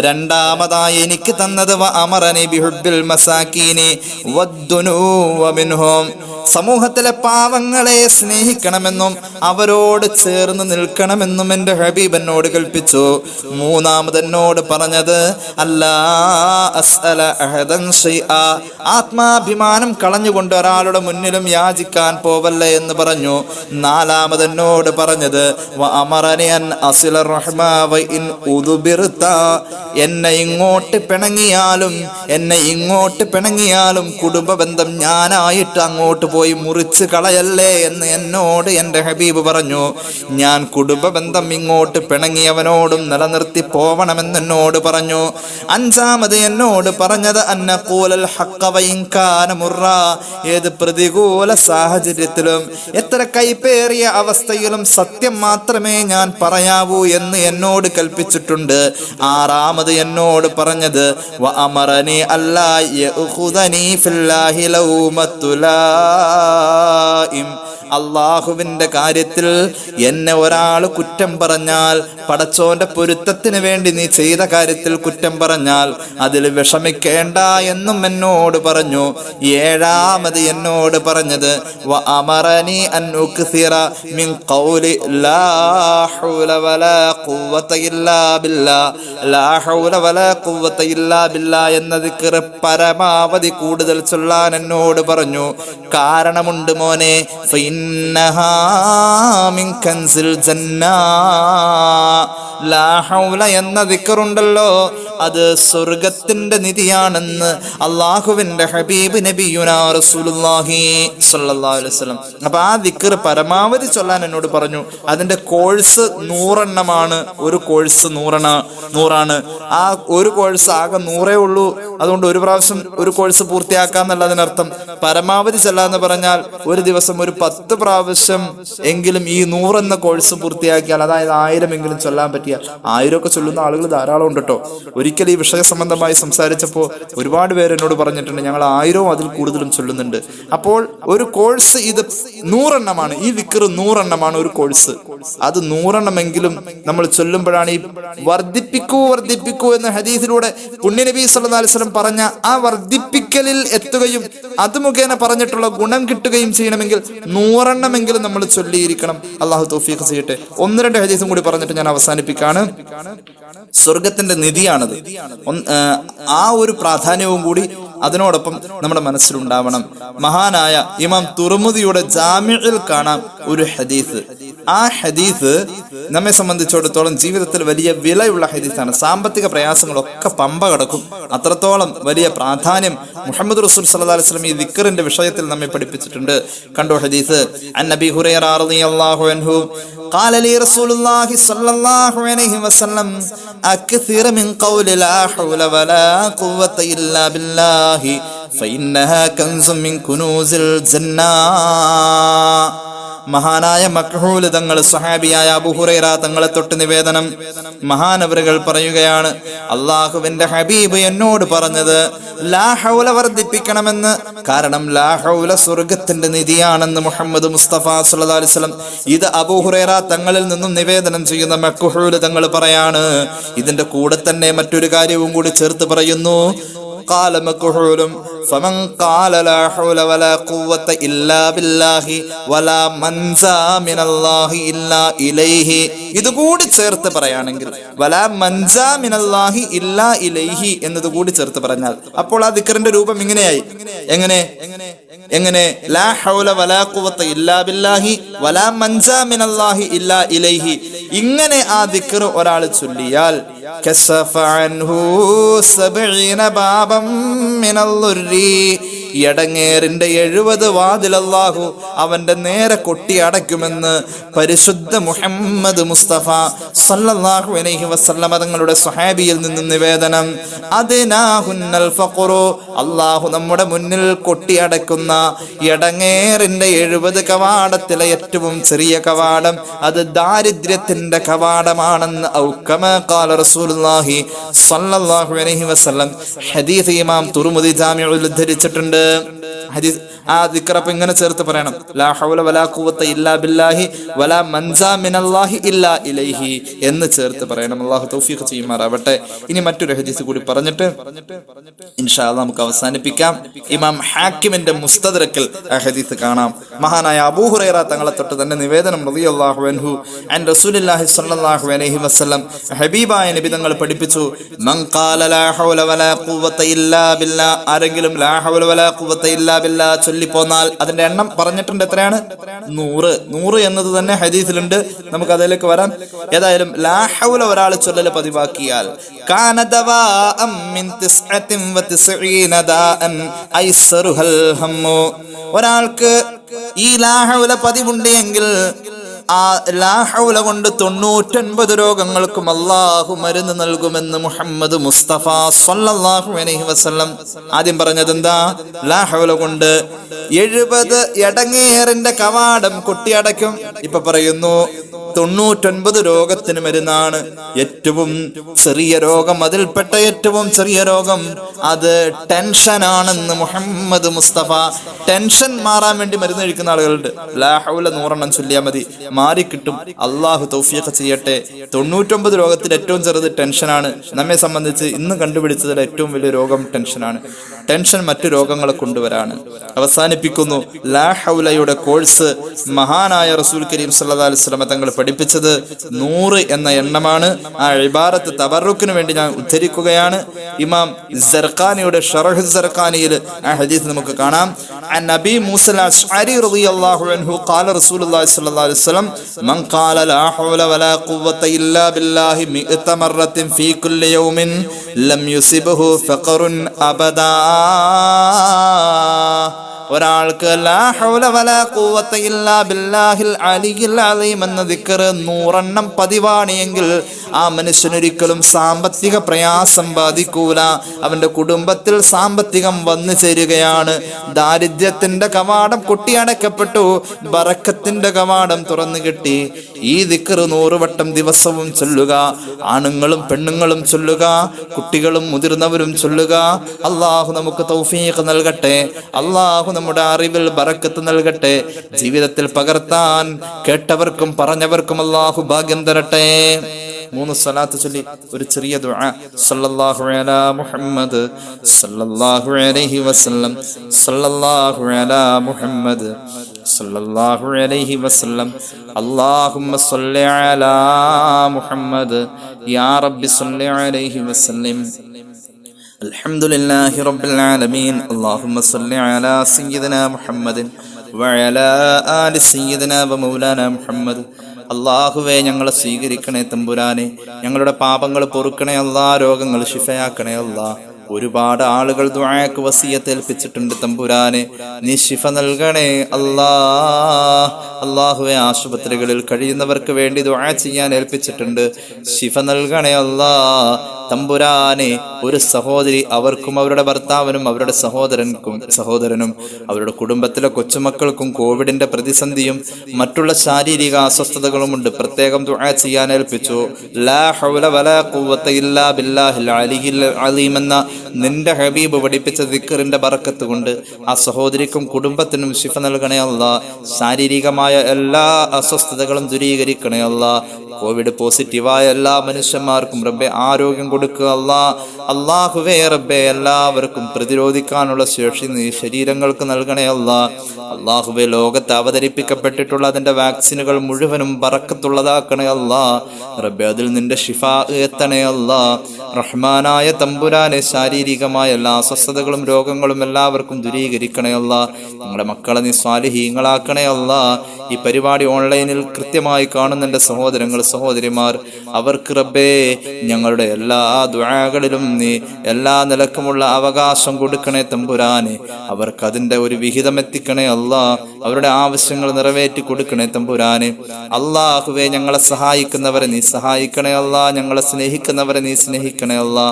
രണ്ടാമതായി എനിക്ക് തന്നത് വ അമറനി ബിഹുബ്ബിൽ മസാകീനി വദ്ദുനൂവ മിൻഹും. സമൂഹത്തിലെ പാവങ്ങളെ സ്നേഹിക്കണമെന്നും അവരോട് ചേർന്ന് നിൽക്കണമെന്നും എന്റെ ഹബീബ് എന്നോട് കൽപ്പിച്ചു. മൂന്നാമത് എന്നോട് പറഞ്ഞത് അല്ലാ അസ്അല അഹദൻ ശൈആ. ആത്മാഭിമാനം കളഞ്ഞുകൊണ്ട് ഒരാളുടെ മുന്നിലും യാചിക്കാൻ പോവല്ലേ എന്ന് പറഞ്ഞു. നാലാമത് എന്നോട് പറഞ്ഞത് വ അമറനി അൻ അസില റഹ്മാ വ ഇൻ ഉദ്ബിർത. എന്നെ ഇങ്ങോട്ട് പിണങ്ങിയാലും കുടുംബ ബന്ധം ഞാനായിട്ട് അങ്ങോട്ട് പോയി മുറിച്ച് കളയല്ലേ എന്ന് എന്നോട് എന്റെ ഹബീബ് പറഞ്ഞു. ഞാൻ കുടുംബ ബന്ധം ഇങ്ങോട്ട് പിണങ്ങിയവനോടും നിലനിർത്തി പോവണമെന്ന് എന്നോട് പറഞ്ഞു. അഞ്ചാമത് എന്നോട് പറഞ്ഞത് അന്നഖൂലൽ ഹഖ്ഖ വ ഇൻ കാന മുർറ. ഏത് പ്രതികൂല സാഹചര്യത്തിലും എത്ര കൈപ്പേറിയ അവസ്ഥയിലും സത്യം മാത്രമേ ഞാൻ പറയാവൂ എന്ന് എന്നോട് കൽപ്പിച്ചിട്ടുണ്ട്. ആറാമത് എന്നോട് പറഞ്ഞത് വഅമറനി അല്ലാ യഖുദനി ഫില്ലാഹി ലൗമത്തുലായിം. അള്ളാഹുവിന്റെ കാര്യത്തിൽ എന്നെ ഒരാൾ കുറ്റം പറഞ്ഞാൽ, പടച്ചോന്റെ പൊരുത്തത്തിന് വേണ്ടി നീ ചെയ്ത കാര്യത്തിൽ കുറ്റം പറഞ്ഞാൽ അതിൽ വിഷമിക്കേണ്ട എന്നും എന്നോട് പറഞ്ഞു. ഏഴാമത് എന്നോട് പറഞ്ഞത് വഅമറനി അൻ ഉക്സിറ മിൻ ഖൗലി ലാ ഹൗല വലാ ഖുവത ഇല്ലാ ബില്ലാഹ്. ലാ ഹൗല വലാ ഖുവത ഇല്ലാ ബില്ലാഹ് എന്ന ദിക്ർ പരമാവധി കൂടുതൽ ചൊല്ലാൻ എന്നോട് പറഞ്ഞു. കാരണമുണ്ട് മോനെ, ഫഇന്നഹാ മിൻ കൻസിൽ ജന്നാ. ലാ ഹൗല എന്ന ദിക്റുണ്ടല്ലോ, അത് സ്വർഗത്തിന്റെ നിധിയാണെന്ന് അള്ളാഹുവിന്റെ ഹബീബ് നബിയുനാ റസൂലുള്ളാഹി സ്വല്ലല്ലാഹു അലൈഹി വസല്ലം. അപ്പൊ ആ ദിക്ർ പരമാവധി ചൊല്ലാൻ എന്നോട് പറഞ്ഞു. അതിന്റെ കോഴ്സ് 100 എണ്ണമാണ്. ഒരു കോഴ്സ് 100 ആ ഒരു കോഴ്സ് ആകെ 100 ഉള്ളൂ. അതുകൊണ്ട് ഒരു പ്രാവശ്യം ഒരു കോഴ്സ് പൂർത്തിയാക്കാന്നല്ല അതിനർത്ഥം. പരമാവധി ചെല്ലാന്ന് പറഞ്ഞാൽ ഒരു ദിവസം ഒരു 10 പ്രാവശ്യം എങ്കിലും ഈ 100 എന്ന കോഴ്സ് പൂർത്തിയാക്കിയാൽ, അതായത് 1000 എങ്കിലും ചൊല്ലാൻ പറ്റിയാൽ, 1000 ഒക്കെ ചൊല്ലുന്ന ആളുകൾ ധാരാളം ഉണ്ട് കേട്ടോ. ഒരിക്കൽ ഈ വിഷയ സംബന്ധമായി സംസാരിച്ചപ്പോൾ ഒരുപാട് പേര് എന്നോട് പറഞ്ഞിട്ടുണ്ട് ഞങ്ങൾ 1000 അതിൽ കൂടുതലും ചൊല്ലുന്നുണ്ട്. അപ്പോൾ ഒരു കോഴ്സ് ഇത് 100 എണ്ണമാണ്. ഈ വിക്ർ 100 എണ്ണമാണ് ഒരു കോഴ്സ്. അത് 100 എണ്ണമെങ്കിലും നമ്മൾ ചൊല്ലുമ്പോഴാണ് ഈ വർദ്ധിപ്പിക്കൂ എന്ന ഹദീസിലൂടെ പുണ്യനബി സല്ലല്ലാഹു അലൈഹി വസല്ലം പറഞ്ഞ ആ വർദ്ധിപ്പിക്കലിൽ എത്തുകയും അത് മുഖേന പറഞ്ഞിട്ടുള്ള ഗുണം കിട്ടുകയും ചെയ്യണമെങ്കിൽ 100 എണ്ണമെങ്കിലും നമ്മൾ ചൊല്ലിയിരിക്കണം. അള്ളാഹു തൗഫീഖ് ചെയ്യട്ടെ. 1-2 ഹദീസും കൂടി പറഞ്ഞിട്ട് ഞാൻ അവസാനിപ്പിക്കാണ്. സ്വർഗത്തിന്റെ നിധിയാണത്. ആ ഒരു പ്രാധാന്യവും കൂടി അതിനോടൊപ്പം നമ്മുടെ മനസ്സിലുണ്ടാവണം. മഹാനായ ഇമാം തുർമുദിയുടെ ജാമിഉൽ കാണാം ഒരു ഹദീസ്. ആ ഹദീസ് നമ്മെ സംബന്ധിച്ചിടത്തോളം ജീവിതത്തിൽ വലിയ വിലയുള്ള ഹദീസാണ്. സാമ്പത്തിക പ്രയാസങ്ങളൊക്കെ പമ്പ കടക്കും. അത്രത്തോളം വലിയ പ്രാധാന്യം മുഹമ്മദ് റസൂൽ സല്ലല്ലാഹു അലൈഹി വസല്ലം ഈ ദിക്റിന്റെ വിഷയത്തിൽ നമ്മെ പഠിപ്പിച്ചിട്ടുണ്ട്. കണ്ടോ ഹദീസ്. അൻ നബി ഹുറൈറ റളിയല്ലാഹു അൻഹു ഖാല ലി റസൂലുള്ളാഹി സ്വല്ലല്ലാഹു അലൈഹി വസല്ലം അക്സിർ മിൻ ഖൗലി ലാ ഹൗല വലാ ഖുവത ഇല്ലാ ബില്ലാഹി ഫഇന്നഹാ കൻസും മിൻ കുനൂസിൽ ജന്നാ. മഹാനായ മക്ഹൂൽ തങ്ങൾ സ്വഹാബിയായ അബൂ ഹുറൈറ തങ്ങളെ തൊട്ട് നിവേദനം. മഹാനവറുകൾ പറയുകയാണ്, അള്ളാഹുവിന്റെ ഹബീബ് എന്നോട് പറഞ്ഞത് ലാ ഹൗല വർദ്ധിപ്പിക്കണമെന്ന്. കാരണം ലാ ഹൗല സ്വർഗത്തിന്റെ നിധിയാണെന്ന് മുഹമ്മദ് മുസ്തഫ സല്ലല്ലാഹു അലൈഹി വസല്ലം. ഇത് അബൂ ഹുറൈറ തങ്ങളിൽ നിന്നും നിവേദനം ചെയ്യുന്ന മക്ഹൂൽ തങ്ങൾ പറയാണ്. ഇതിന്റെ കൂടെ തന്നെ മറ്റൊരു കാര്യവും കൂടി ചേർത്ത് പറയുന്നു. قال مكحول فمن قال لا حول ولا قوة إلا بالله ولا منزا من الله إلا إليه. ഇത് കൂടി ചേർത്ത് പറയുകയാണെങ്കിൽ വലാ മൻസാ മിനല്ലാഹി ഇല്ലാ ഇലൈഹി എന്നത് കൂടി ചേർത്ത് പറഞ്ഞാൽ അപ്പോൾ ആ ദിക്റിന്റെ രൂപം ഇങ്ങനെയായി. എങ്ങനെ ലാ ഹൗല വലാ ഖുവത ഇല്ലാ ബില്ലാഹി വലാ മൻസാ മിനല്ലാഹി ഇല്ലാ ഇലൈഹി. ഇങ്ങനെ ആ ദിക്ർ ഒരാൾ ചൊല്ലിയാൽ കസഫ അൻഹു 70 ബാബം മിനൽ ദുർരി. എടങ്ങേറിന്റെ 70 വാതിൽ അല്ലാഹു അവന്റെ നേരെ കൊട്ടി അടയ്ക്കുമെന്ന് പരിശുദ്ധ മുഹമ്മദ് മുസ്തഫ സല്ലല്ലാഹു അലൈഹി വസല്ലം തങ്ങളുടെ സ്വഹാബിയിൽ നിന്നും നിവേദനം. അദ്നാഹുന്നൽ ഫഖറു. അല്ലാഹു നമ്മുടെ മുന്നിൽ കൊട്ടി അടയ്ക്കുന്ന എടങ്ങേറിന്റെ 70 കവാടത്തിലെ ഏറ്റവും ചെറിയ കവാടം അത് ദാരിദ്ര്യത്തിന്റെ കവാടമാണെന്ന് ഔകമാ ഖാല റസൂലുള്ളാഹി സല്ലല്ലാഹു അലൈഹി വസല്ലം ഹദീസ് ഇമാം തുർമുദി ജാമിഉൽ ഉദ്ധരിച്ചിട്ടുണ്ട്. ഹദീസ് ആ ദിക്ർ അപ്പോൾ ഇങ്ങനെ ചേർത്ത് പറയണം. ലാ ഹൗല വലാ ഖുവത ഇല്ലാ ബില്ലാഹി വലാ മൻസാ മിനല്ലാഹി ഇല്ലാ ഇലൈഹി എന്ന് ചേർത്ത് പറയണം. അല്ലാഹു തൗഫീഖ് ചെയ്യുമാറാവട്ടെ. ഇനി മറ്റൊരു ഹദീസ് കൂടി പറഞ്ഞിട്ട് ഇൻഷാ അല്ലാഹ് നമുക്ക് അവസാനിപ്പിക്കാം. ഇമാം ഹാക്കിമിന്റെ മുസ്തദ്രക്കിൽ ആ ഹദീസ് കാണാം. മഹാനായ അബൂ ഹുറൈറ തങ്ങളെ തൊട്ട് തന്നെ നിവേദനം റളിയല്ലാഹു അൻഹു അൻ റസൂലുള്ളാഹി സ്വല്ലല്ലാഹു അലൈഹി വസല്ലം ഹബീബായ നബി തങ്ങൾ പഠിപ്പിച്ചു, മൻ ഖാല ലാ ഹൗല വലാ ഖുവത ഇല്ലാ ബില്ലാ. ആരെങ്കിലും ലാ ഹൗല വലാ ഖുവത ഇല്ലാ ബില്ലാ ചൊല്ലിപ്പോന്നാൽ അതിന്റെ എണ്ണം പറഞ്ഞിട്ടുണ്ട്. എത്രയാണ്? 100 എന്നത് തന്നെ ഹദീസിലുണ്ട്. നമുക്ക് അതിലേക്ക് വരാം. ഏതായാലും ലാ ഹൗല ഒരാൾ ചൊല്ലൽ പതിവാക്കിയാൽ കാന ദവാഅം മിൻ 99 ദാഅൻ ഐസറുഹൽ ഹമ്മു. ഒരാൾക്ക് ഈ ലാ ഹൗല പതിവുണ്ട് എങ്കിൽ ആ ലാ ഹൗല കൊണ്ട് 99 രോഗങ്ങൾക്കും അല്ലാഹു മരുന്ന് നൽകുമെന്ന് മുഹമ്മദ് മുസ്തഫ സ്വല്ലല്ലാഹു അലൈഹി വസല്ലം. ആദ്യം പറഞ്ഞത് എന്താ? ലാ ഹൗല കൊണ്ട് 70 എടങ്ങേറിന്റെ കവാടം കൊട്ടിയടയ്ക്കും. ഇപ്പൊ പറയുന്നു 99 രോഗത്തിന് മരുന്നാണ്. ഏറ്റവും ചെറിയ രോഗം, അതിൽപ്പെട്ട ഏറ്റവും ചെറിയ രോഗം അത് ടെൻഷനാണെന്ന് മുഹമ്മദ് മുസ്തഫ. ടെൻഷൻ മാറാൻ വേണ്ടി മരുന്ന് കഴിക്കുന്ന ആളുകളുണ്ട്. ലാ ഹൗല 100 എണ്ണം ചൊല്ലിയാൽ മതി, മാറിക്കിട്ടും. അള്ളാഹു തൗഫീഖ് ചെയ്യട്ടെ. 99 രോഗത്തിൽ ഏറ്റവും ചെറുത് ടെൻഷനാണ്. നമ്മെ സംബന്ധിച്ച് ഇന്ന് കണ്ടുപിടിച്ചതിൽ ഏറ്റവും വലിയ രോഗം ടെൻഷനാണ്. ടെൻഷൻ മറ്റു രോഗങ്ങളെ കൊണ്ടുവരാണ്. അവസാനിപ്പിക്കുന്നു. ലാ ഹൗലയുടെ കോഴ്സ് മഹാനായ റസൂൽ കരീം സല്ലല്ലാഹു അലൈഹി വസല്ലം തങ്ങൾ പഠിപ്പിച്ചത് 100 എന്ന എണ്ണമാണ്. ആ ഇബാറത്ത് തബറുക്കിന് വേണ്ടി ഞാൻ ഉദ്ധരിക്കുകയാണ്. ഇമാം സർഖാനിയുടെ ഷറഹ് സർഖാനിയിൽ ആ ഹദീസ് നമുക്ക് കാണാം. عن أبي موسى الأشعري رضي الله عنه قال رسول الله صلى الله عليه وسلم من قال لا حول ولا قوة إلا بالله 100 مرة في كل يوم لم يصبه فقر أبدا. ഒരാൾക്ക് ലാ ഹൗല വലാ ഖുവത ഇല്ലാ ബില്ലാഹിൽ അലിയിൽ അലീം എന്ന ദിക്ർ 100 എണ്ണം പതിവാണിയെങ്കിൽ ആ മനുഷ്യനൊരിക്കലും സാമ്പത്തിക പ്രയാസം ബാധിക്കൂല. അവന്റെ കുടുംബത്തിൽ സാമ്പത്തികം വന്നു ചേരുകയാണ്. ദാരിദ്ര്യത്തിന്റെ കവാടം കൊട്ടിയടക്കപ്പെട്ടു, ബറക്കത്തിന്റെ കവാടം തുറന്നു കിട്ടി. ഈ ദിക്ർ 100 വട്ടം ദിവസവും ചൊല്ലുക. ആണുങ്ങളും പെണ്ണുങ്ങളും ചൊല്ലുക, കുട്ടികളും മുതിർന്നവരും ചൊല്ലുക. അള്ളാഹു നമുക്ക് തൗഫീഖ് നൽകട്ടെ. അള്ളാഹു നമ്മുടെ അറിവിൽ ബറക്കത്ത് നൽകട്ടെ. ജീവിതത്തിൽ പകർത്താൻ കേട്ടവർക്കും പറഞ്ഞവർക്കും അള്ളാഹു ഭാഗ്യം തരട്ടെ. 3 സ്വലാത്ത് ചൊല്ലി ഒരു ചെറിയ ദുആ. സല്ലല്ലാഹു അലാ മുഹമ്മദ് സല്ലല്ലാഹു അലൈഹി വസല്ലം സല്ലല്ലാഹു അലാ മുഹമ്മദ് സല്ലല്ലാഹു അലൈഹി വസല്ലം അല്ലാഹുമ്മ സ്വല്ലി അലാ മുഹമ്മദ് യാ റബ്ബി സ്വല്ലി അലൈഹി വസല്ലം. അൽഹംദുലില്ലാഹി റബ്ബിൽ ആലമീൻ. അല്ലാഹുമ്മ സ്വല്ലി അലാ സയ്യിദിനാ മുഹമ്മദിൻ വഅലാ ആലി സയ്യിദിനാ വമൗലാനാ മുഹമ്മദ്. അല്ലാഹുവേ, ഞങ്ങളെ സ്വീകരിക്കണേ തമ്പുരാനെ. ഞങ്ങളുടെ പാപങ്ങൾ പൊറുക്കണേ അല്ലാ. രോഗങ്ങൾ ശിഫയാക്കണേ അല്ലാ. ഒരുപാട് ആളുകൾ ദുആക്ക് വസിയത്ത് ഏൽപ്പിച്ചിട്ടുണ്ട് തമ്പുരാനെ. നീ ശിഫ നൽകണേ അല്ലാ. അല്ലാഹുവേ, ആശുപത്രികളിൽ കഴിയുന്നവർക്ക് വേണ്ടി ദുആ ചെയ്യാൻ ഏൽപ്പിച്ചിട്ടുണ്ട്. ശിഫ നൽകണേ അല്ലാ. തമ്പുരാനെ, ഒരു സഹോദരി, അവർക്കും അവരുടെ ഭർത്താവിനും അവരുടെ സഹോദരനും അവരുടെ കുടുംബത്തിലെ കൊച്ചുമക്കൾക്കും കോവിഡിന്റെ പ്രതിസന്ധിയും മറ്റുള്ള ശാരീരിക അസ്വസ്ഥതകളുമുണ്ട്. പ്രത്യേകം ദുആ ചെയ്യാൻ ഏൽപ്പിച്ചു. ലാ ഹൗല വലാ ഖുവത ഇല്ലാ ബില്ലാഹിൽ അലിയിൽ അലീം എന്ന നിന്റെ ഹബീബ് പഠിപ്പിച്ച ദിക്റിന്റെ ബറക്കത്ത് കൊണ്ട് ആ സഹോദരിക്കും കുടുംബത്തിനും ശിഫ നൽകണേ അല്ലാ. ശാരീരികമായ എല്ലാ അസ്വസ്ഥതകളും ദൂരീകരിക്കണേ അല്ലാ. കോവിഡ് പോസിറ്റീവായ എല്ലാ മനുഷ്യന്മാർക്കും റബ്ബെ ആരോഗ്യം കൊടുക്കുക അല്ലാ. അല്ലാഹുവേ റബ്ബെ, എല്ലാവർക്കും പ്രതിരോധിക്കാനുള്ള ശേഷി നീ ശരീരങ്ങൾക്ക് നൽകണേ അല്ലാ. അല്ലാഹുവേ, ലോകത്ത് അവതരിപ്പിക്കപ്പെട്ടിട്ടുള്ള അതിന്റെ വാക്സിനുകൾ മുഴുവനും ബറക്കത്തുള്ളതാക്കണേ അല്ലാ. റബ്ബെ, അതിൽ നിന്റെ ശിഫാ എത്തണേ അല്ലാ. റഹ്മാനായ തമ്പുരാനെ, ശാരീരികമായ എല്ലാ അസ്വസ്ഥതകളും രോഗങ്ങളും എല്ലാവർക്കും ദൂരീകരിക്കണേ അല്ലാ. ഞങ്ങളുടെ മക്കളെ നീ സ്വാലിഹീങ്ങളാക്കണേ അല്ലാ. ഈ പരിപാടി ഓൺലൈനിൽ കൃത്യമായി കാണുന്ന എൻ്റെ സഹോദരങ്ങൾ സഹോദരിമാർ, അവർക്ക് റബ്ബേ ഞങ്ങളുടെ എല്ലാ ദുആകളിലും നീ എല്ലാ നിലക്കുമുള്ള അവകാശം കൊടുക്കണേ തമ്പുരാനെ. അവർക്ക് അതിൻ്റെ ഒരു വിഹിതം എത്തിക്കണേ അല്ലാ. അവരുടെ ആവശ്യങ്ങൾ നിറവേറ്റി കൊടുക്കണേ തമ്പുരാനെ. അല്ലാഹുവേ, ഞങ്ങളെ സഹായിക്കുന്നവരെ നീ സഹായിക്കണേ അല്ലാ. ഞങ്ങളെ സ്നേഹിക്കുന്നവരെ നീ സ്നേഹിക്കണേ അല്ലാ.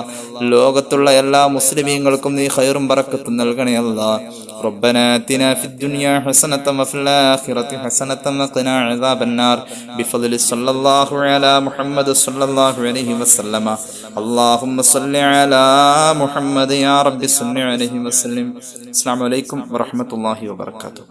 ലോകത്തുള്ള എല്ലാ മുസ്ലിമീങ്ങൾക്കും നീ ഖൈറും ബറക്കത്തും നൽകണേ അല്ലാ. ربنا آتنا في الدنيا حسنة وفي الآخرة حسنة وقنا عذاب النار بفضل صلى الله على محمد صلى الله عليه وسلم. اللهم صل على محمد يا رب صل عليه وسلم. السلام عليكم ورحمة الله وبركاته.